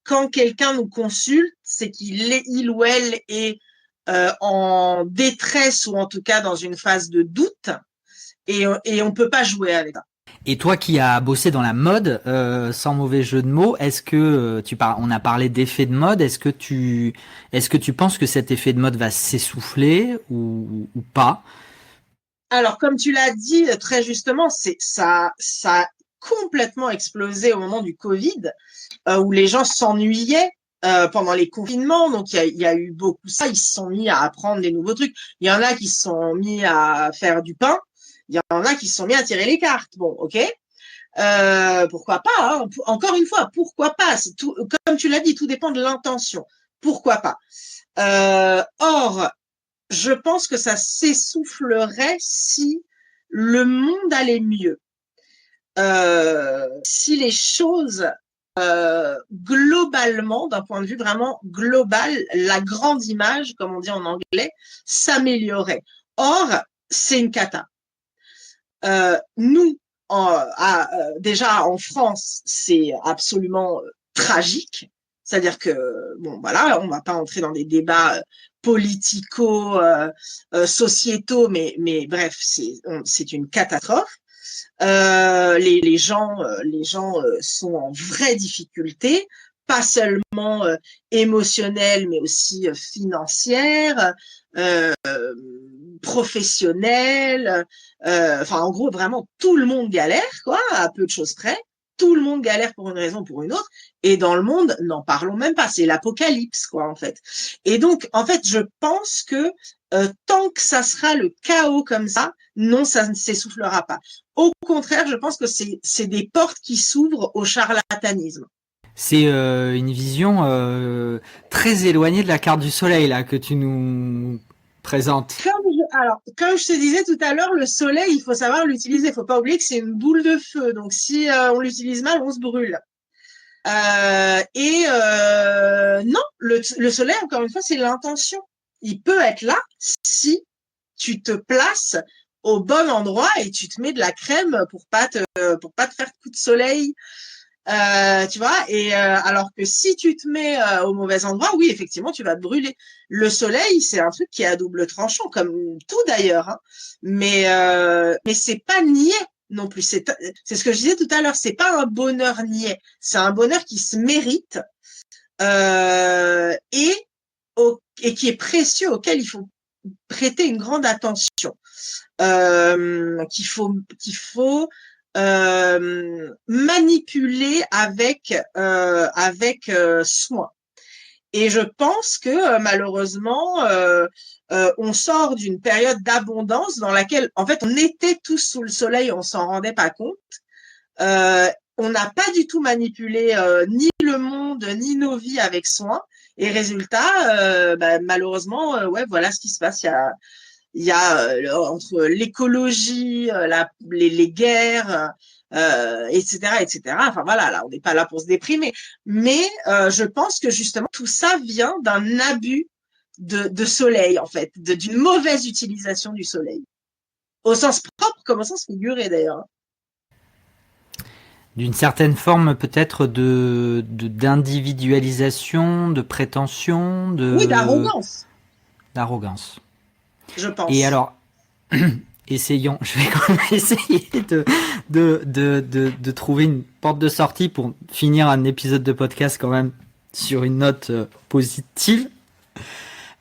quand quelqu'un nous consulte, c'est il ou elle est en détresse ou en tout cas dans une phase de doute et on peut pas jouer avec ça. Et toi qui as bossé dans la mode, sans mauvais jeu de mots, est-ce que on a parlé d'effet de mode, est-ce que tu penses que cet effet de mode va s'essouffler ou pas? Alors, comme tu l'as dit très justement, ça a complètement explosé au moment du Covid, où les gens s'ennuyaient pendant les confinements. Donc, il y a eu beaucoup ça. Ils se sont mis à apprendre des nouveaux trucs. Il y en a qui se sont mis à faire du pain. Il y en a qui se sont mis à tirer les cartes. Bon, ok. Pourquoi pas, hein. Encore une fois, pourquoi pas. C'est tout, comme tu l'as dit, tout dépend de l'intention. Pourquoi pas. Or, je pense que ça s'essoufflerait si le monde allait mieux. Si les choses globalement, d'un point de vue vraiment global, la grande image, comme on dit en anglais, s'améliorait. Or, c'est une cata. Nous, déjà en France, c'est absolument tragique. C'est-à-dire que, bon, voilà, on va pas entrer dans des débats politico, sociétaux, mais bref, c'est une catastrophe. Les gens sont en vraie difficulté, pas seulement émotionnelle, mais aussi financière, euh, professionnelle. Enfin, en gros, vraiment, tout le monde galère, quoi, à peu de choses près. Tout le monde galère pour une raison ou pour une autre. Et dans le monde, n'en parlons même pas. C'est l'apocalypse, quoi, en fait. Et donc, en fait, je pense que tant que ça sera le chaos comme ça, non, ça ne s'essoufflera pas. Au contraire, je pense que c'est des portes qui s'ouvrent au charlatanisme. C'est une vision très éloignée de la carte du soleil là que tu nous présentes. Comme je te disais tout à l'heure, le soleil, il faut savoir l'utiliser. Il faut pas oublier que c'est une boule de feu. Donc, si on l'utilise mal, on se brûle. Non, le soleil, encore une fois, c'est l'intention. Il peut être là si tu te places au bon endroit et tu te mets de la crème pour pas te faire coup de soleil. Tu vois, et alors que si tu te mets au mauvais endroit, oui, effectivement, tu vas te brûler. Le soleil, c'est un truc qui est à double tranchant, comme tout d'ailleurs, hein. Mais c'est pas niais non plus. C'est ce que je disais tout à l'heure. C'est pas un bonheur niais. C'est un bonheur qui se mérite et et qui est précieux, auquel il faut prêter une grande attention. Qu'il faut manipuler avec soin. Et je pense que malheureusement, on sort d'une période d'abondance dans laquelle, en fait, on était tous sous le soleil, on s'en rendait pas compte. on n'a pas du tout manipulé ni le monde, ni nos vies avec soin. Et résultat, malheureusement, ouais, voilà ce qui se passe. Il y a entre l'écologie, les guerres, etc., etc. Enfin voilà, là, on n'est pas là pour se déprimer. Mais je pense que justement, tout ça vient d'un abus de soleil, en fait, d'une mauvaise utilisation du soleil. Au sens propre comme au sens figuré, d'ailleurs. D'une certaine forme peut-être d'individualisation, de prétention, Oui, d'arrogance, d'arrogance. je Et pense. alors, essayons, je vais quand même essayer de trouver une porte de sortie pour finir un épisode de podcast quand même sur une note positive.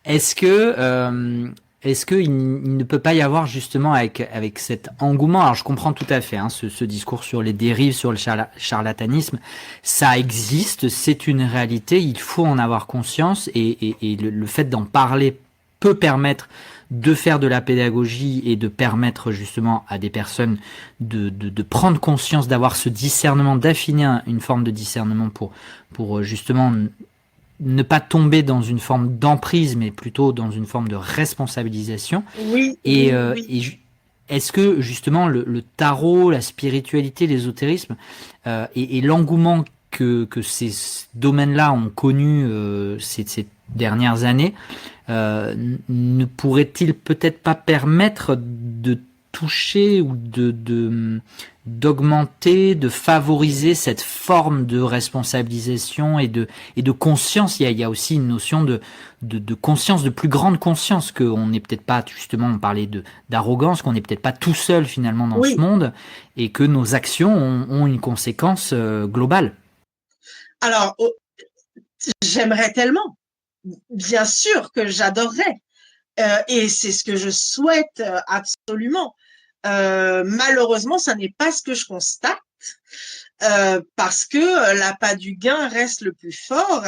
Est-ce que il ne peut pas y avoir justement avec cet engouement, alors je comprends tout à fait ce discours sur les dérives, sur le charlatanisme, ça existe, c'est une réalité, il faut en avoir conscience et le fait d'en parler peut permettre de faire de la pédagogie et de permettre justement à des personnes de prendre conscience, d'avoir ce discernement, d'affiner une forme de discernement pour justement ne pas tomber dans une forme d'emprise, mais plutôt dans une forme de responsabilisation. Oui, Et, oui, oui. est-ce que justement le tarot, la spiritualité, l'ésotérisme et l'engouement que ces domaines-là ont connu ces dernières années ne pourrait-il peut-être pas permettre de toucher ou d'augmenter, de favoriser cette forme de responsabilisation et de conscience. Il y a aussi une notion de conscience, de plus grande conscience, qu'on n'est peut-être pas, justement, on parlait d'arrogance, qu'on n'est peut-être pas tout seul finalement dans ce Oui. monde et que nos actions ont une conséquence globale. Alors, j'aimerais tellement. Bien sûr que j'adorerais. Et c'est ce que je souhaite absolument. Malheureusement, ça n'est pas ce que je constate. Parce que l'appât du gain reste le plus fort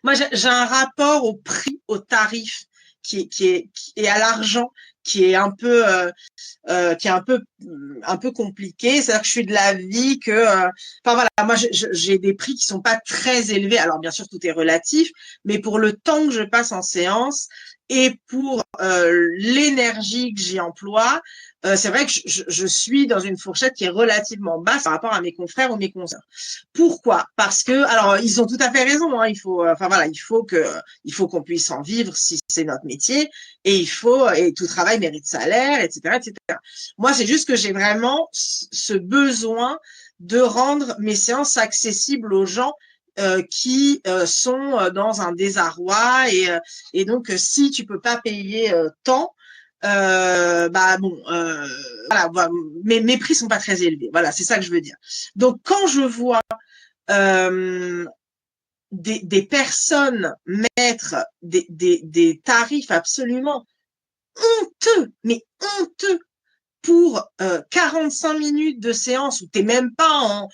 moi j'ai un rapport au prix, au tarif qui est à l'argent qui est qui est un peu compliqué. C'est-à-dire que je suis de l'avis que, enfin voilà, moi j'ai des prix qui sont pas très élevés. Alors bien sûr tout est relatif, mais pour le temps que je passe en séance et pour l'énergie que j'y emploie, c'est vrai que je suis dans une fourchette qui est relativement basse par rapport à mes confrères ou mes consoeurs. Pourquoi? Parce que, alors, ils ont tout à fait raison. Hein, il faut, enfin voilà, il faut qu'on puisse en vivre si c'est notre métier, et tout travail mérite salaire, etc., etc. Moi, c'est juste que j'ai vraiment ce besoin de rendre mes séances accessibles aux gens qui sont dans un désarroi et donc si tu peux pas payer tant bah bon, voilà, mes prix sont pas très élevés. Voilà, c'est ça que je veux dire. Donc quand je vois euh, des personnes mettre des tarifs absolument honteux, mais honteux pour 45 minutes de séance où t'es même pas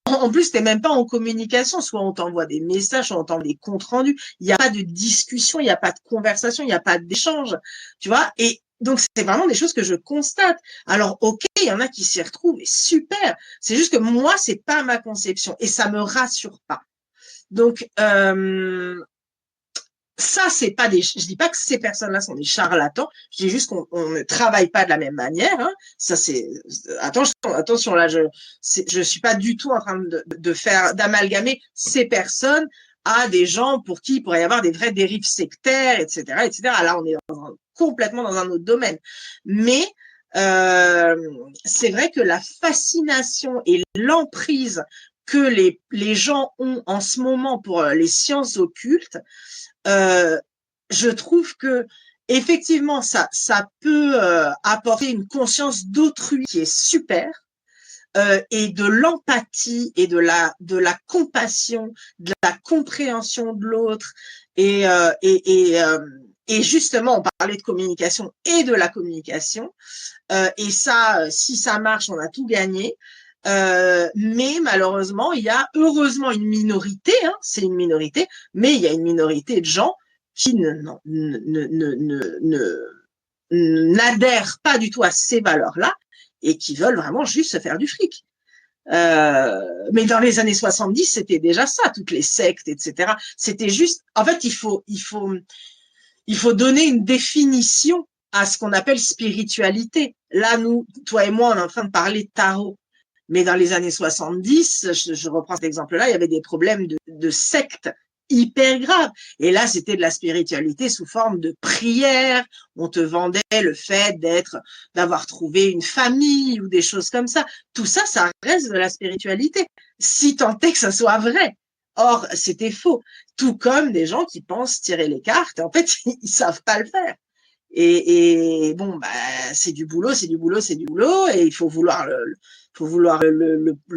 en plus, t'es même pas en communication. Soit on t'envoie des messages, soit on t'envoie des comptes rendus. Il n'y a pas de discussion, il n'y a pas de conversation, il n'y a pas d'échange. Tu vois? Et donc, c'est vraiment des choses que je constate. Alors, ok, il y en a qui s'y retrouvent, et super. C'est juste que moi, c'est pas ma conception et ça me rassure pas. Donc, ça, c'est pas des. Je dis pas que ces personnes-là sont des charlatans. Je dis juste qu'on ne travaille pas de la même manière. Hein. Ça, c'est attention. Là, je suis pas du tout en train de faire d'amalgamer ces personnes à des gens pour qui il pourrait y avoir des vraies dérives sectaires, etc., etc. Là, on est complètement dans un autre domaine. Mais c'est vrai que la fascination et l'emprise que les gens ont en ce moment pour les sciences occultes, euh, je trouve que effectivement ça peut apporter une conscience d'autrui qui est super et de l'empathie et de la compassion, de la compréhension de l'autre et justement on parlait de communication et de la communication et ça si ça marche on a tout gagné. Mais malheureusement, il y a heureusement une minorité, hein, c'est une minorité, mais il y a une minorité de gens qui n'adhèrent pas du tout à ces valeurs-là et qui veulent vraiment juste se faire du fric. Mais dans les années 70, c'était déjà ça, toutes les sectes, etc. C'était juste, en fait, il faut donner une définition à ce qu'on appelle spiritualité. Là, nous, toi et moi, on est en train de parler de tarot. Mais dans les années 70, je reprends cet exemple-là, il y avait des problèmes de sectes hyper graves. Et là, c'était de la spiritualité sous forme de prière. On te vendait le fait d'avoir trouvé une famille ou des choses comme ça. Tout ça, ça reste de la spiritualité. Si tant est que ça soit vrai. Or, c'était faux. Tout comme des gens qui pensent tirer les cartes. En fait, ils savent pas le faire. Et bon, bah, c'est du boulot, c'est du boulot, c'est du boulot. Et il faut vouloir le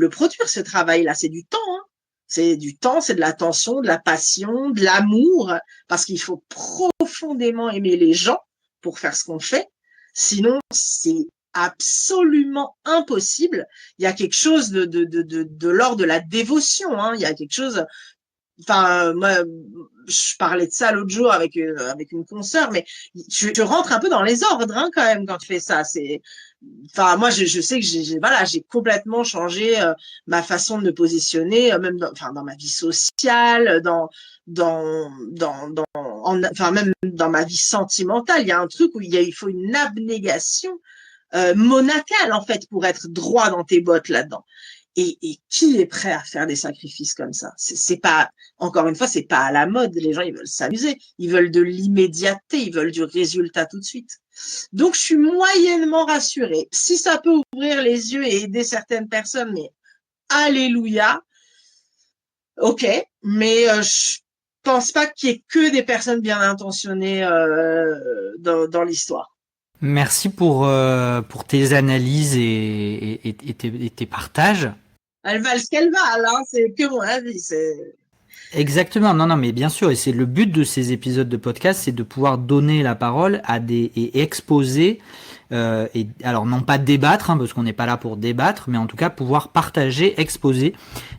produire, ce travail-là. C'est du temps, hein. C'est du temps, c'est de l'attention, de la passion, de l'amour, parce qu'il faut profondément aimer les gens pour faire ce qu'on fait. Sinon, c'est absolument impossible. Il y a quelque chose de l'ordre de la dévotion, hein. Il y a quelque chose. Enfin, moi, je parlais de ça l'autre jour avec une consoeur, mais tu rentres un peu dans les ordres, hein, quand même, quand tu fais ça. Enfin, moi, je sais que j'ai complètement changé ma façon de me positionner, même dans ma vie sociale, enfin, même dans ma vie sentimentale. Il y a un truc où il faut une abnégation monacale, en fait, pour être droit dans tes bottes là-dedans. Et qui est prêt à faire des sacrifices comme ça? C'est pas, encore une fois, c'est pas à la mode. Les gens, ils veulent s'amuser. Ils veulent de l'immédiateté. Ils veulent du résultat tout de suite. Donc, je suis moyennement rassurée. Si ça peut ouvrir les yeux et aider certaines personnes, mais alléluia. Ok. Mais je pense pas qu'il y ait que des personnes bien intentionnées dans l'histoire. Merci pour tes analyses et tes partages. Elle va ce qu'elle va, là. C'est que mon avis. Exactement, non, non, mais bien sûr, et c'est le but de ces épisodes de podcast, c'est de pouvoir donner la parole et exposer, et alors non pas débattre, hein, parce qu'on n'est pas là pour débattre, mais en tout cas pouvoir partager, exposer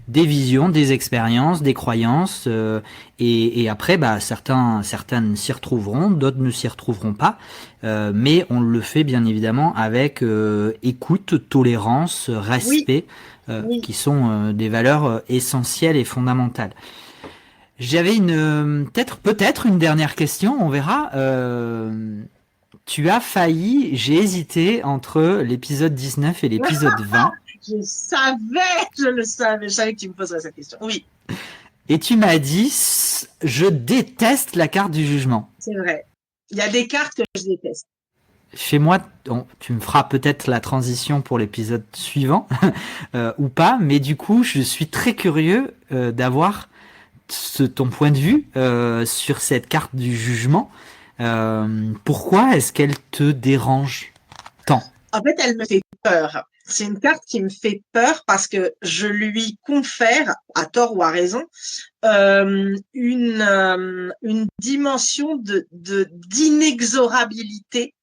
des visions, des expériences, des croyances, et après, bah certaines s'y retrouveront, d'autres ne s'y retrouveront pas, mais on le fait bien évidemment avec écoute, tolérance, respect, Oui. qui sont des valeurs essentielles et fondamentales. J'avais peut-être une dernière question, on verra. Tu as failli, j'ai hésité entre l'épisode 19 et l'épisode 20. Je le savais, je savais que tu me poserais cette question. Oui. Et tu m'as dit, je déteste la carte du jugement. C'est vrai. Il y a des cartes que je déteste. Fais-moi, tu me feras peut-être la transition pour l'épisode suivant, ou pas, mais du coup, je suis très curieux d'avoir ton point de vue sur cette carte du jugement. Pourquoi est-ce qu'elle te dérange tant? En fait, elle me fait peur. C'est une carte qui me fait peur parce que je lui confère, à tort ou à raison, une dimension d'inexorabilité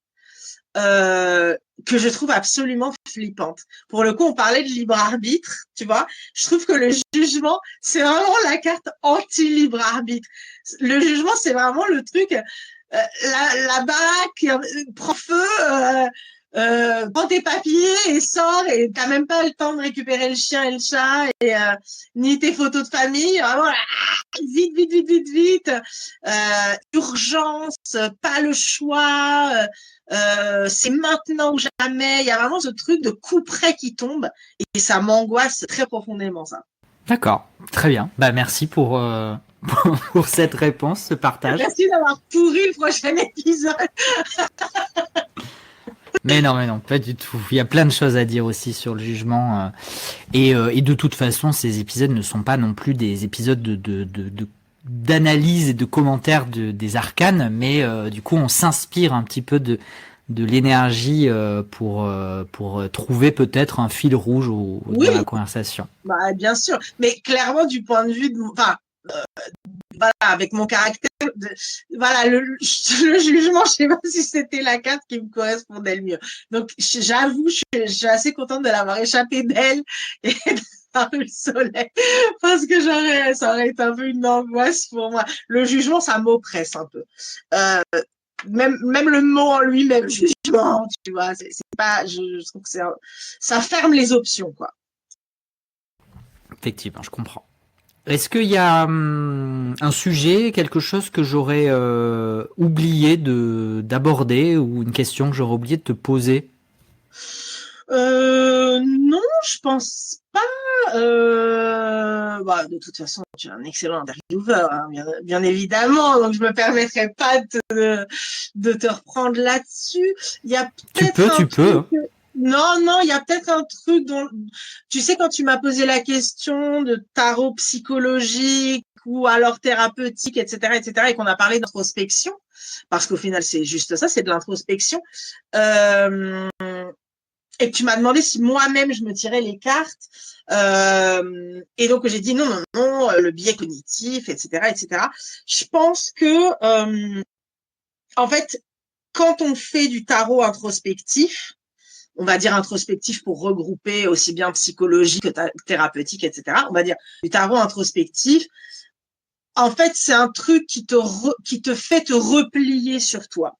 que je trouve absolument flippante. Pour le coup, on parlait de libre arbitre, tu vois. Je trouve que le jugement, c'est vraiment la carte anti-libre arbitre. Le jugement, c'est vraiment le truc, la baraque prend feu, prends tes papiers et sors et t'as même pas le temps de récupérer le chien et le chat et ni tes photos de famille. Vraiment, vite. Urgence, pas le choix. C'est maintenant ou jamais. Il y a vraiment ce truc de coup près qui tombe et ça m'angoisse très profondément, ça. D'accord, très bien. Bah merci pour cette réponse, ce partage. Merci d'avoir pourri le prochain épisode. Mais non, pas du tout. Il y a plein de choses à dire aussi sur le jugement. Et de toute façon, ces épisodes ne sont pas non plus des épisodes d'analyse et de commentaires des arcanes, mais du coup, on s'inspire un petit peu de l'énergie pour trouver peut-être un fil rouge dans la conversation. Bah, bien sûr. Mais clairement, du point de vue voilà, avec mon caractère, voilà, le jugement, je sais pas si c'était la carte qui me correspondait le mieux. Donc, j'avoue, je suis assez contente de l'avoir échappé d'elle et d'avoir eu le soleil parce que ça aurait été un peu une angoisse pour moi. Le jugement, ça m'oppresse un peu. Même le mot en lui-même, jugement, tu vois. C'est pas, je trouve que ça ferme les options, quoi. Effectivement, je comprends. Est-ce qu'il y a un sujet, quelque chose que j'aurais oublié d'aborder ou une question que j'aurais oublié de te poser? Non, je pense pas. De toute façon, tu es un excellent intervieweur, hein, bien évidemment, donc je me permettrai pas de te reprendre là-dessus. Il y a peut-être un Tu peux. truc. Non, il y a peut-être un truc dont, tu sais, quand tu m'as posé la question de tarot psychologique ou alors thérapeutique, etc., et qu'on a parlé d'introspection, parce qu'au final, c'est juste ça, c'est de l'introspection. Et que tu m'as demandé si moi-même je me tirais les cartes. Et donc j'ai dit non, le biais cognitif, etc., etc. Je pense que, en fait, quand on fait du tarot introspectif, on va dire introspectif pour regrouper aussi bien psychologique que thérapeutique, etc. On va dire du tarot introspectif. En fait, c'est un truc qui te fait te replier sur toi.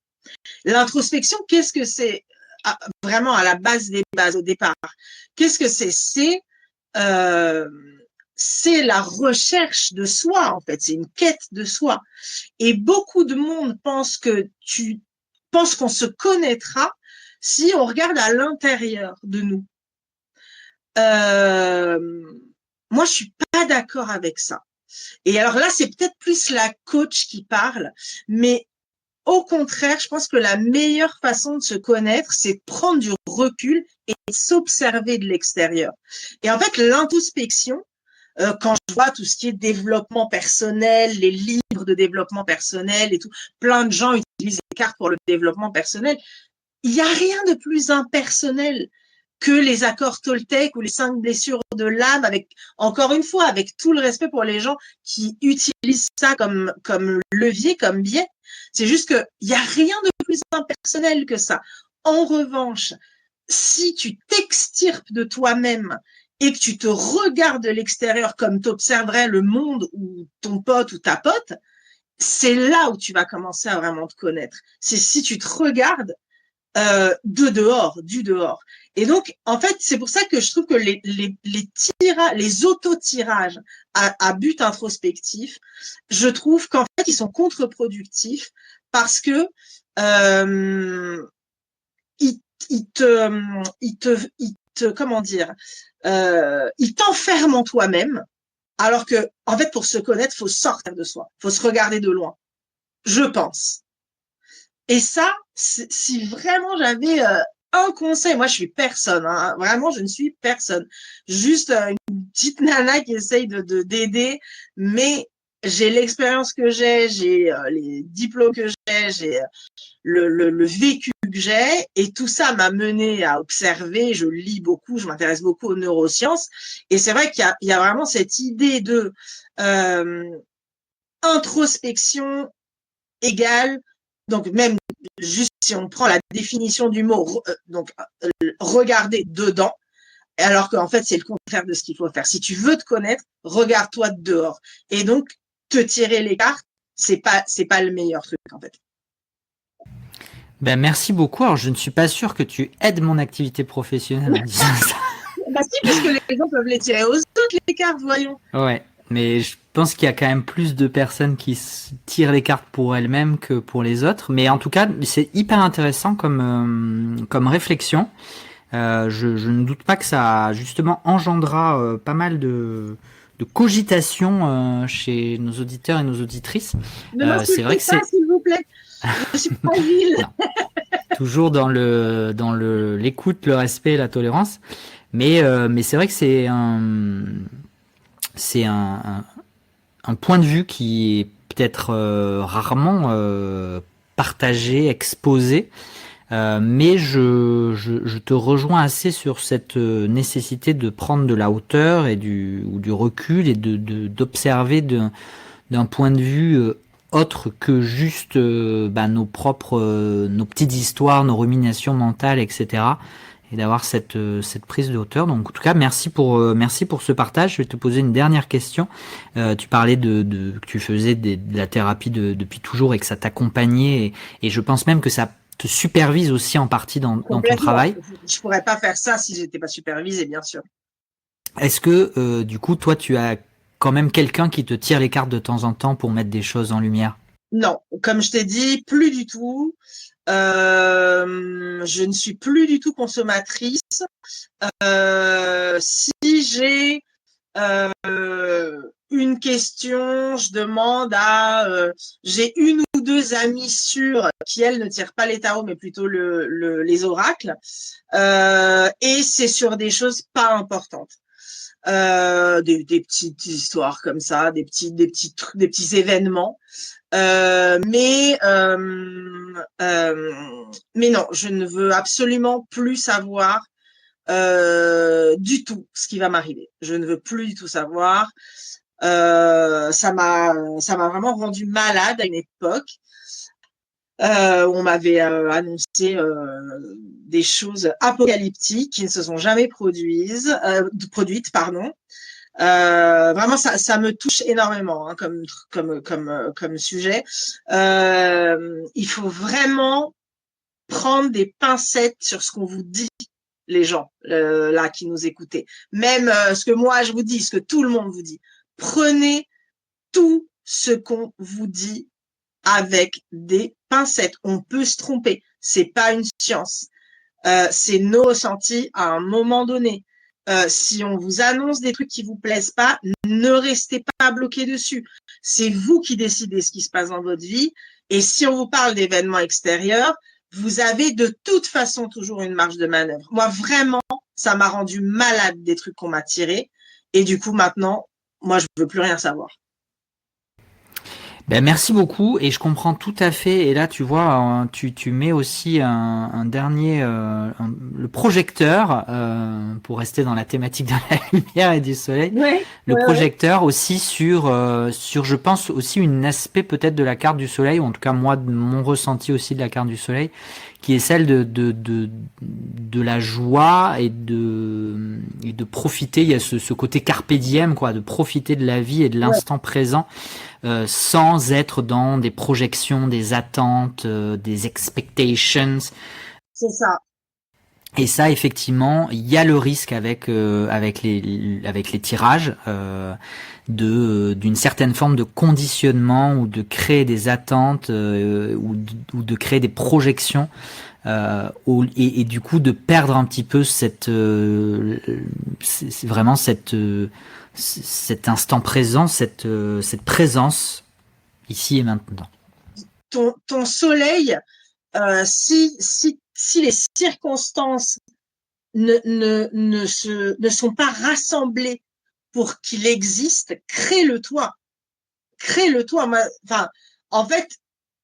L'introspection, qu'est-ce que c'est? Vraiment à la base des bases au départ. Qu'est-ce que c'est? C'est la recherche de soi, en fait. C'est une quête de soi. Et beaucoup de monde pense qu'on se connaîtra si on regarde à l'intérieur de nous. Moi, je suis pas d'accord avec ça. Et alors là, c'est peut-être plus la coach qui parle, mais au contraire, je pense que la meilleure façon de se connaître, c'est de prendre du recul et de s'observer de l'extérieur. Et en fait, l'introspection, quand je vois tout ce qui est développement personnel, les livres de développement personnel et tout, plein de gens utilisent les cartes pour le développement personnel. Il n'y a rien de plus impersonnel que les accords Toltec ou les 5 blessures de l'âme, encore une fois, avec tout le respect pour les gens qui utilisent ça comme levier, comme biais. C'est juste qu'il n'y a rien de plus impersonnel que ça. En revanche, si tu t'extirpes de toi-même et que tu te regardes de l'extérieur comme tu observerais le monde ou ton pote ou ta pote, c'est là où tu vas commencer à vraiment te connaître. C'est si tu te regardes du dehors. Et donc, en fait, c'est pour ça que je trouve que les auto-tirages à but introspectif, je trouve qu'en fait, ils sont contre-productifs parce que comment dire, ils t'enferment en toi-même, alors que, en fait, pour se connaître, faut sortir de soi, faut se regarder de loin. Je pense. Et ça, si vraiment j'avais un conseil, moi je suis personne, hein, vraiment je ne suis personne, juste une petite nana qui essaye d'aider, mais j'ai l'expérience que j'ai les diplômes que j'ai le vécu que j'ai, et tout ça m'a mené à observer. Je lis beaucoup, je m'intéresse beaucoup aux neurosciences, et c'est vrai qu'il y a vraiment cette idée de introspection égale, donc même juste si on prend la définition du mot, donc regarder dedans, alors qu'en fait c'est le contraire de ce qu'il faut faire. Si tu veux te connaître, regarde-toi dehors. Et donc te tirer les cartes, c'est pas le meilleur truc en fait. Ben merci beaucoup. Alors je ne suis pas sûr que tu aides mon activité professionnelle en disant ça. Bah si, puisque les gens peuvent les tirer aux autres les cartes, voyons. Ouais, mais je pense qu'il y a quand même plus de personnes qui se tirent les cartes pour elles-mêmes que pour les autres. Mais en tout cas, c'est hyper intéressant comme réflexion. Je ne doute pas que ça justement engendra pas mal de cogitation chez nos auditeurs et nos auditrices. C'est vrai que c'est s'il vous plaît. Je suis fragile. Toujours dans l'écoute, le respect, la tolérance. Mais c'est vrai que c'est un point de vue qui est peut-être rarement partagé, exposé. Mais je te rejoins assez sur cette nécessité de prendre de la hauteur et du recul et d'observer d'un point de vue autre que juste nos petites histoires, nos ruminations mentales, etc. Et d'avoir cette prise de hauteur. Donc en tout cas, merci pour ce partage. Je vais te poser une dernière question. Tu parlais que tu faisais de la thérapie depuis toujours et que ça t'accompagnait, et je pense même que ça te supervise aussi en partie dans ton travail. Je pourrais pas faire ça si j'étais pas supervisée, bien sûr. Est-ce que du coup, toi, tu as quand même quelqu'un qui te tire les cartes de temps en temps pour mettre des choses en lumière? Non, comme je t'ai dit, plus du tout. Je ne suis plus du tout consommatrice. Si j'ai une question, je demande j'ai une ou deux amies sûres qui, elles, ne tirent pas les tarots, mais plutôt les oracles. Et c'est sur des choses pas importantes. Des petites histoires comme ça, des petits événements. Mais non, je ne veux absolument plus savoir du tout ce qui va m'arriver. Je ne veux plus du tout savoir. Ça m'a vraiment rendu malade à une époque. On m'avait annoncé des choses apocalyptiques qui ne se sont jamais produites, pardon. Vraiment, ça me touche énormément, hein, comme sujet. Il faut vraiment prendre des pincettes sur ce qu'on vous dit, les gens là qui nous écoutez. Même ce que moi je vous dis, ce que tout le monde vous dit. Prenez tout ce qu'on vous dit avec des pincettes. On peut se tromper. C'est pas une science. C'est nos ressentis à un moment donné. Si on vous annonce des trucs qui vous plaisent pas, ne restez pas bloqué dessus. C'est vous qui décidez ce qui se passe dans votre vie. Et si on vous parle d'événements extérieurs, vous avez de toute façon toujours une marge de manœuvre. Moi, vraiment, ça m'a rendu malade des trucs qu'on m'a tirés. Et du coup, maintenant, moi, je veux plus rien savoir. Ben, merci beaucoup et je comprends tout à fait. Et là, tu vois, tu mets aussi un dernier, le projecteur, pour rester dans la thématique de la lumière et du soleil. Ouais, le projecteur aussi sur, je pense aussi un aspect peut-être de la carte du soleil, ou en tout cas moi, mon ressenti aussi de la carte du soleil, qui est celle de la joie et de profiter. Il y a ce côté carpe diem, quoi, de profiter de la vie et de l'instant présent. Sans être dans des projections, des attentes, des expectations. C'est ça. Et ça, effectivement, il y a le risque avec les tirages d'une certaine forme de conditionnement ou de créer des attentes ou de créer des projections et du coup de perdre un petit peu c'est vraiment cet instant présent, cette présence ici et maintenant. Ton soleil, si les circonstances ne sont pas rassemblées pour qu'il existe, crée-le toi. Crée-le toi. Enfin, en fait,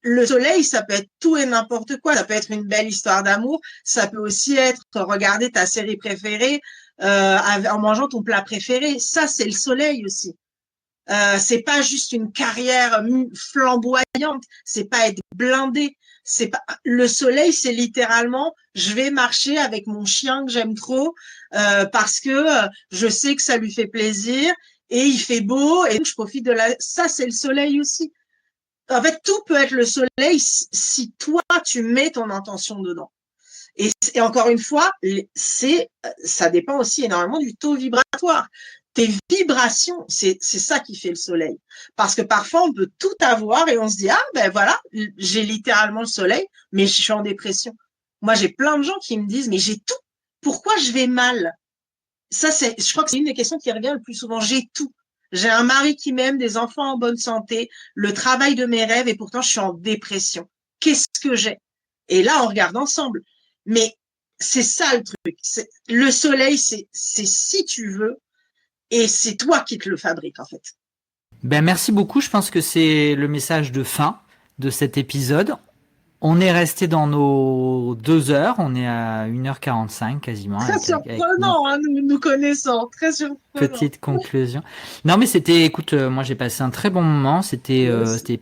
le soleil, ça peut être tout et n'importe quoi. Ça peut être une belle histoire d'amour. Ça peut aussi être regarder ta série préférée en mangeant ton plat préféré. Ça, c'est le soleil aussi. C'est pas juste une carrière flamboyante. C'est pas être blindé. C'est pas le soleil, c'est littéralement je vais marcher avec mon chien que j'aime trop parce que je sais que ça lui fait plaisir et il fait beau et donc je profite de ça, c'est le soleil aussi. En fait, tout peut être le soleil si toi tu mets ton intention dedans. Et encore une fois, ça dépend aussi énormément du taux vibratoire. Tes vibrations, c'est ça qui fait le soleil. Parce que parfois, on peut tout avoir et on se dit, ah ben voilà, j'ai littéralement le soleil, mais je suis en dépression. Moi, j'ai plein de gens qui me disent, mais j'ai tout. Pourquoi je vais mal? Ça, je crois que c'est une des questions qui revient le plus souvent. J'ai tout. J'ai un mari qui m'aime, des enfants en bonne santé, le travail de mes rêves et pourtant je suis en dépression. Qu'est-ce que j'ai? Et là, on regarde ensemble. Mais c'est ça le truc. Le soleil, c'est si tu veux et c'est toi qui te le fabrique en fait. Ben merci beaucoup. Je pense que c'est le message de fin de cet épisode. On est resté dans nos 2 heures, on est à 1h45 quasiment. Très surprenant, hein, nous connaissons, très surprenant. Petite conclusion. Non mais écoute, moi j'ai passé un très bon moment, c'était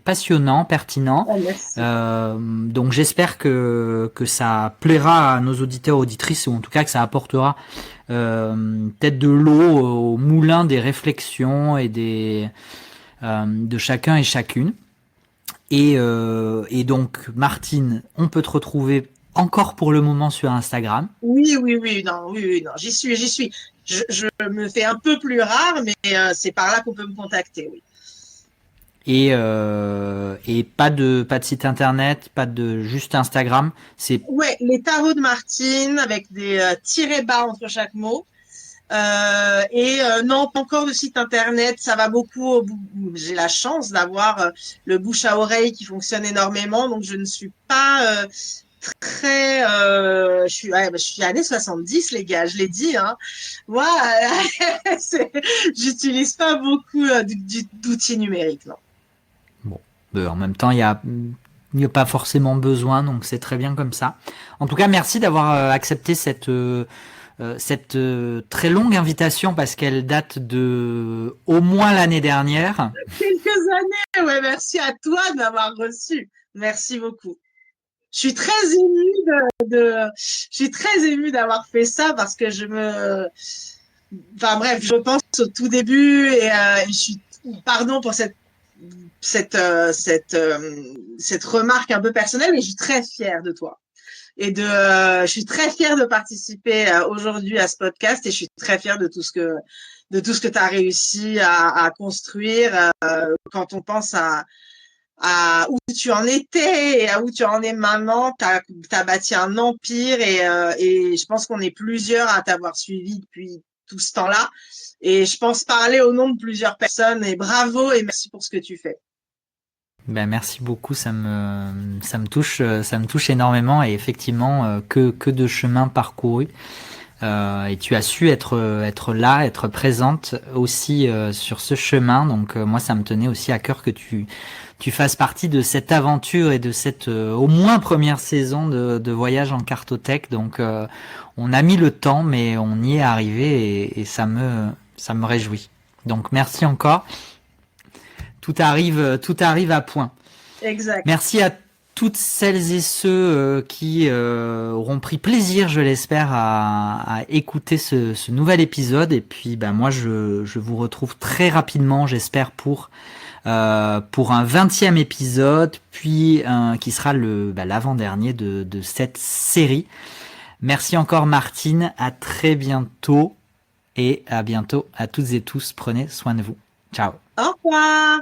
passionnant, pertinent. Donc j'espère que ça plaira à nos auditeurs, auditrices, ou en tout cas que ça apportera peut-être de l'eau au moulin des réflexions et de chacun et chacune. Et donc, Martine, on peut te retrouver encore pour le moment sur Instagram. Oui, non, j'y suis. Je me fais un peu plus rare, mais c'est par là qu'on peut me contacter, oui. Et pas de site internet, pas de juste Instagram. C'est Ouais, les tarots de Martine avec des tirets bas entre chaque mot. Non, pas encore de site internet. Ça va beaucoup. J'ai la chance d'avoir le bouche à oreille qui fonctionne énormément, donc je ne suis pas très. Je suis années 70, les gars. Je l'ai dit, hein. Moi, j'utilise pas beaucoup d'outils numériques, non. bon. En même temps, il y a pas forcément besoin, donc c'est très bien comme ça. En tout cas, merci d'avoir accepté cette très longue invitation parce qu'elle date de au moins l'année dernière. Quelques années. Ouais, merci à toi de m'avoir reçu. Merci beaucoup. Je suis très émue je suis très émue d'avoir fait ça parce que enfin bref, je pense au tout début et je suis, pardon pour cette remarque un peu personnelle, mais je suis très fière de toi. Je suis très fière de participer aujourd'hui à ce podcast et je suis très fière de tout ce que tu as réussi à construire quand on pense à où tu en étais et à où tu en es maintenant. Tu as bâti un empire et je pense qu'on est plusieurs à t'avoir suivi depuis tout ce temps-là. Et je pense parler au nom de plusieurs personnes. Et bravo et merci pour ce que tu fais. Ben merci beaucoup, ça me touche énormément et effectivement que de chemin parcouru. Et tu as su être là, être présente aussi sur ce chemin. Donc moi, ça me tenait aussi à cœur que tu fasses partie de cette aventure et de cette au moins première saison de Voyage en Cartothèque. Donc on a mis le temps, mais on y est arrivé et ça me réjouit. Donc merci encore. Tout arrive à point. Exact. Merci à toutes celles et ceux qui auront pris plaisir, je l'espère, à écouter ce nouvel épisode. Et puis, bah, moi, je vous retrouve très rapidement, j'espère, pour un 20e épisode, puis qui sera l'avant-dernier de cette série. Merci encore, Martine. À très bientôt. Et à bientôt à toutes et tous. Prenez soin de vous. Ciao. Au revoir.